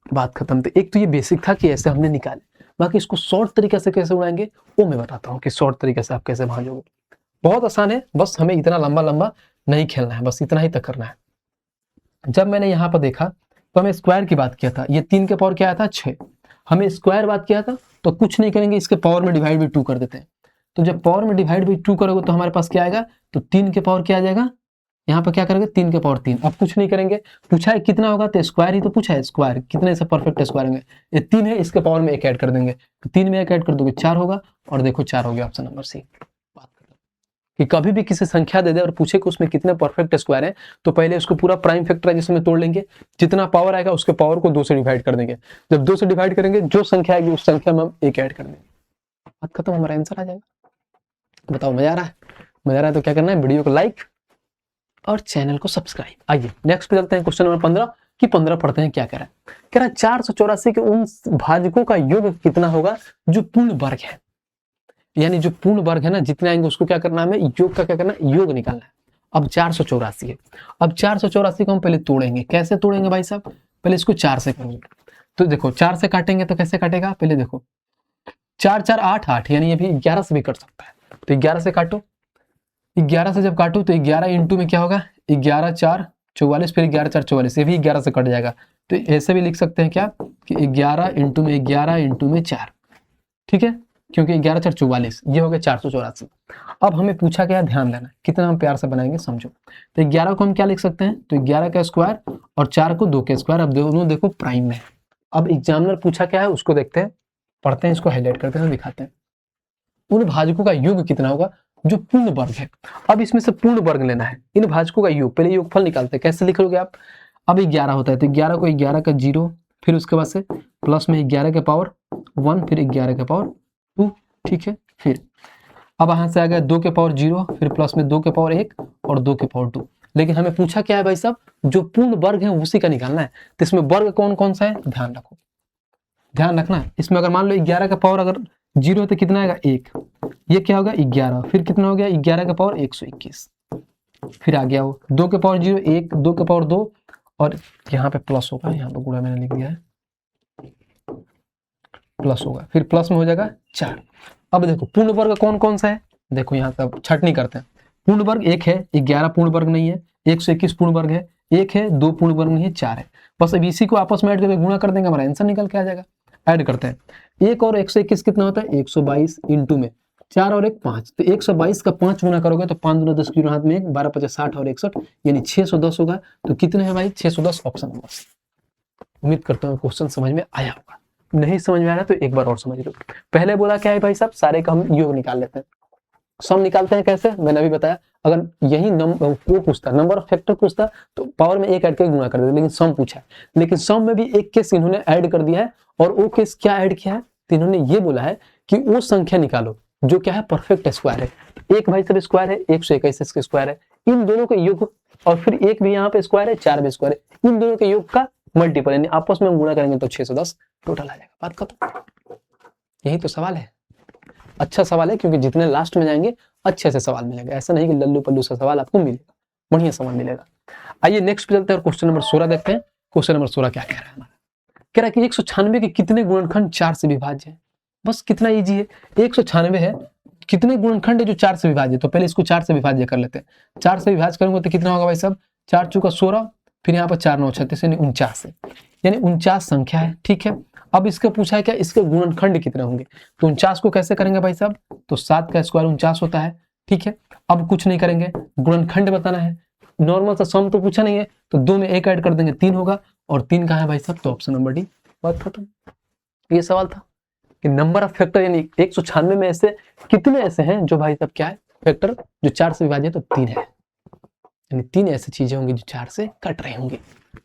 बात खत्म। तो एक तो ये बेसिक था कि ऐसे हमने निकाले, बाकी इसको शॉर्ट तरीके से कैसे उड़ाएंगे वो मैं बताता हूँ कि शॉर्ट तरीके से आप कैसे भाजोगे। बहुत आसान है, बस हमें इतना लंबा लंबा नहीं खेलना है, बस इतना ही तक करना है। जब मैंने यहाँ पर देखा तो हमें स्क्वायर की बात किया था, ये 3 के पावर क्या आया था 6, हमें स्क्वायर बात किया था, तो कुछ नहीं करेंगे, इसके पावर में डिवाइड बाई 2 कर देते हैं। तो जब पावर में डिवाइड बाई 2 करोगे तो हमारे पास क्या आएगा, तो 3 के पावर क्या आ जाएगा, यहाँ पर क्या करेंगे 3 के पावर 3। अब कुछ नहीं करेंगे, पूछा है कितना होगा, तो स्क्वायर ही तो पूछा है, स्क्वायर कितने से परफेक्ट स्क्वायर होंगे, ये 3 है, इसके पावर में 1 ऐड कर देंगे, तो 3 में 1 ऐड कर दोगे 4 होगा, और देखो 4 हो गया, ऑप्शन नंबर सी। बात कि कभी भी किसी संख्या दे दे और पूछे कि उसमें कितने परफेक्ट स्क्वायर है, तो पहले उसको पूरा प्राइम फैक्टराइजेशन में तोड़ लेंगे, जितना पावर आएगा उसके पावर को 2 से डिवाइड कर देंगे। जब 2 से डिवाइड करेंगे जो संख्या आएगी उस संख्या में हम 1 ऐड कर देंगे, बात खत्म, हमारा आंसर आ जाएगा। बताओ मजा आ रहा है, मजा आ रहा है तो क्या करना है, वीडियो को लाइक और चैनल को सब्सक्राइब। आइए नेक्स्ट पे चलते हैं, क्वेश्चन नंबर 15। कि 15 पढ़ते हैं क्या कह रहा है। कह रहा है 484 के उन भाजकों का योग कितना होगा जो पूर्ण वर्ग है, यानी जो पूर्ण वर्ग है ना, जितने आएंगे उसको क्या करना है, हमें योग का क्या करना है, योग निकालना है। अब 484 है, अब 484 को हम पहले तोड़ेंगे। कैसे तोड़ेंगे भाई साहब, पहले इसको 4 से करेंगे। तो देखो 4 से काटेंगे तो कैसे काटेगा, पहले देखो 4 4 8 8, यानी ये भी 11 से भी कट सकता है। तो 11 से काटो, 11 से जब काटो तो 11 इंटू में क्या होगा, 11 4 44, फिर 11 4 44, ये भी 11 से कट जाएगा। तो ऐसे भी लिख सकते हैं क्या कि 11 इंटू में 11 इंटू में 4, ठीक है, क्योंकि 11 4 44, ये हो गया 484। अब हमें पूछा गया, ध्यान देना कितना हम प्यार से बनाएंगे समझो। तो 11 को हम क्या लिख सकते हैं, तो 11 का स्क्वायर और 4 को 2 के स्क्वायर। अब दोनों देखो प्राइम में। अब एग्जामिनर पूछा क्या है उसको देखते हैं, पढ़ते हैं, इसको हाईलाइट करते हैं, दिखाते हैं। उन भाजकों का योग कितना होगा जो पूर्ण वर्ग है। अब इसमें से पूर्ण वर्ग लेना है, इन भाजकों का योग, पहले योगफल निकालते हैं। कैसे लिखोगे आप, अब 11 होता है तो 11 को 11 का 0, फिर उसके बाद से प्लस में 11 के पावर 1, फिर 11 के पावर 2, ठीक है। फिर अब यहाँ से आ गया 2 के पावर 0, फिर प्लस में 2 के पावर 1 और 2 के पावर 2। लेकिन हमें पूछा क्या है भाई साहब, जो पूर्ण वर्ग है उसी का निकालना है। तो इसमें वर्ग कौन कौन सा है, ध्यान रखो, ध्यान रखना। इसमें अगर मान लो 11 का पावर अगर 0 है तो कितना आएगा 1, ये क्या होगा 11, फिर कितना हो गया 11 का पावर 121, फिर आ गया वो 2 के पावर 0 1, 2 के पावर 2, और यहाँ पे प्लस होगा, यहाँ पे गुणा मैंने लिख दिया है, प्लस होगा, फिर प्लस में हो जाएगा 4। अब देखो पूर्ण वर्ग कौन कौन सा है, देखो यहाँ पे छटनी करते हैं। पूर्ण वर्ग 1 है, 11 पूर्ण वर्ग नहीं है, 121 पूर्ण वर्ग है, 1 है, 2 पूर्ण वर्ग नहीं है, 4 है। बस अब इसी को आपस में ऐड करके गुणा कर देंगे, हमारा आंसर निकल के आ जाएगा। ऐड करते हैं, 1 और 121 कितना होता है 122, इंटू में 4 और 1 5, तो 122 का 5 गुना करोगे तो 5 दूना 10 की हाथ में 1, 12 50 60 और 61, यानी 610 होगा। तो कितने हैं भाई 610, ऑप्शन नंबर। उम्मीद करता हूँ क्वेश्चन समझ में आया होगा, नहीं समझ में आ रहा तो एक बार और समझ लो। पहले बोला क्या है भाई साहब, सारे का हम योग निकाल लेते हैं। सम निकालते हैं कैसे, मैंने अभी बताया। अगर यही वो पूछता, नंबर ऑफ फैक्टर पूछता तो पावर में 1 ऐड करके गुणा कर देते, लेकिन सम पूछा है। लेकिन सम में भी एक केस इन्होंने ऐड कर दिया है, और वो केस क्या ऐड किया है, तो इन्होंने ये बोला है कि वो संख्या निकालो जो क्या है परफेक्ट स्क्वायर है। एक भाई साहब स्क्वायर है, 121 इसका स्क्वायर है, इन दोनों के योग, और फिर एक भी यहाँ पे स्क्वायर है, 4 भी स्क्वायर है, इन दोनों के योग का मल्टीपल, यानी आपस में गुणा करेंगे तो 610 टोटल आ जाएगा। बात खत्म। यही तो सवाल है। अच्छा सवाल है, क्योंकि जितने लास्ट में जाएंगे अच्छे से सवाल मिलेगा, ऐसा नहीं कि लल्लू पल्लू सा सवाल आपको मिलेगा, बढ़िया सवाल मिलेगा। आइए नेक्स्ट पे चलते हैं और क्वेश्चन नंबर 16 देखते हैं। क्वेश्चन नंबर 16 क्या कह रहा है हमारा, कह रहा है कि 196 के कितने गुणनखंड 4 से विभाज्य है। बस कितना इजी है, 196 है, कितने गुणनखंड है जो 4 से विभाज्य, तो पहले इसको 4 से विभाज्य कर लेते हैं। 4 से विभाज्य करेंगे तो कितना होगा भाई साहब, 4 चौका 16, फिर यहाँ पर 4 9 36, यानी 49 है, यानी 49 संख्या है, ठीक है। अब इसका पूछा है क्या, इसके गुणनखंड कितने होंगे, तो 49 को कैसे करेंगे भाई साहब, तो 7 का स्क्वायर 49 होता है, ठीक है। अब कुछ नहीं करेंगे, गुणनखंड बताना है। नॉर्मल सा सम तो पूछा नहीं है, तो 2 में 1 ऐड कर देंगे 3 होगा, और 3 कहाँ है भाई साहब, तो ऑप्शन नंबर डी। बात खत्म। ये सवाल था कि नंबर ऑफ फैक्टर, यानी 196 में ऐसे कितने ऐसे हैं जो भाई साहब क्या है फैक्टर जो 4 से विभाज्य, तो 3 है, यानी 3 ऐसी चीजें होंगी जो 4 से कट रहे होंगे।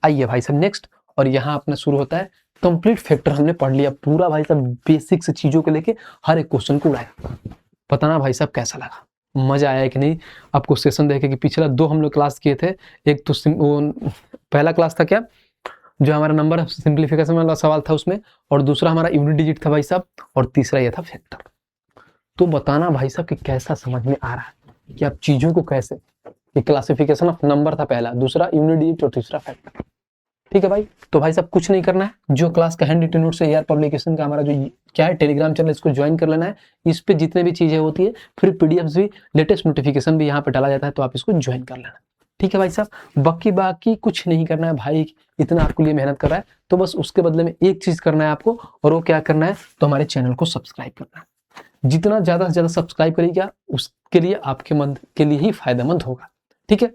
आइए भाई साहब नेक्स्ट, और यहाँ अपना शुरू होता है कंप्लीट फैक्टर। हमने पढ़ लिया पूरा भाई साहब, बेसिक से चीजों को लेके हर एक क्वेश्चन को उड़ाया। बताना भाई साहब कैसा लगा, मजा आया कि नहीं। आपको सेशन देखे कि पिछला 2 हम लोग क्लास किए थे, एक तो पहला क्लास था क्या जो हमारा नंबर सिंप्लीफिकेशन वाला सवाल था उसमें, और दूसरा हमारा यूनिट डिजिट था भाई साहब, और तीसरा ये था फैक्टर। तो बताना भाई साहब कि कैसा समझ में आ रहा है, कि आप चीजों को कैसे, ये क्लासिफिकेशन ऑफ नंबर था पहला, दूसरा यूनिट डिजिट और तीसरा फैक्टर, ठीक है भाई। तो भाई साहब कुछ नहीं करना है, जो क्लास का हैंड रिटन नोट से एआर पब्लिकेशन का हमारा जो क्या है टेलीग्राम चैनल, इसको ज्वाइन कर लेना है। इस पे जितने भी चीजें होती है, फिर पीडीएफ्स भी, लेटेस्ट नोटिफिकेशन भी यहाँ पे डाला जाता है, तो आप इसको ज्वाइन कर लेना, ठीक है भाई साहब। बाकी कुछ नहीं करना है भाई, इतना आपके लिए मेहनत कर रहा है, तो बस उसके बदले में एक चीज करना है आपको, और वो क्या करना है, तो हमारे चैनल को सब्सक्राइब करना है। जितना ज्यादा से ज्यादा सब्सक्राइब करिएगा उसके लिए आपके मन के लिए ही फायदेमंद होगा, ठीक है।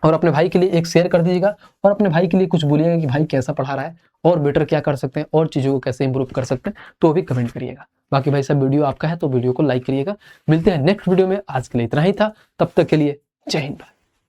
और अपने भाई के लिए एक शेयर कर दीजिएगा, और अपने भाई के लिए कुछ बोलिएगा कि भाई कैसा पढ़ा रहा है, और बेटर क्या कर सकते हैं, और चीज़ों को कैसे इंप्रूव कर सकते हैं, तो भी कमेंट करिएगा। बाकी भाई साहब वीडियो आपका है तो वीडियो को लाइक करिएगा। मिलते हैं नेक्स्ट वीडियो में, आज के लिए इतना ही था, तब तक के लिए जय हिंद।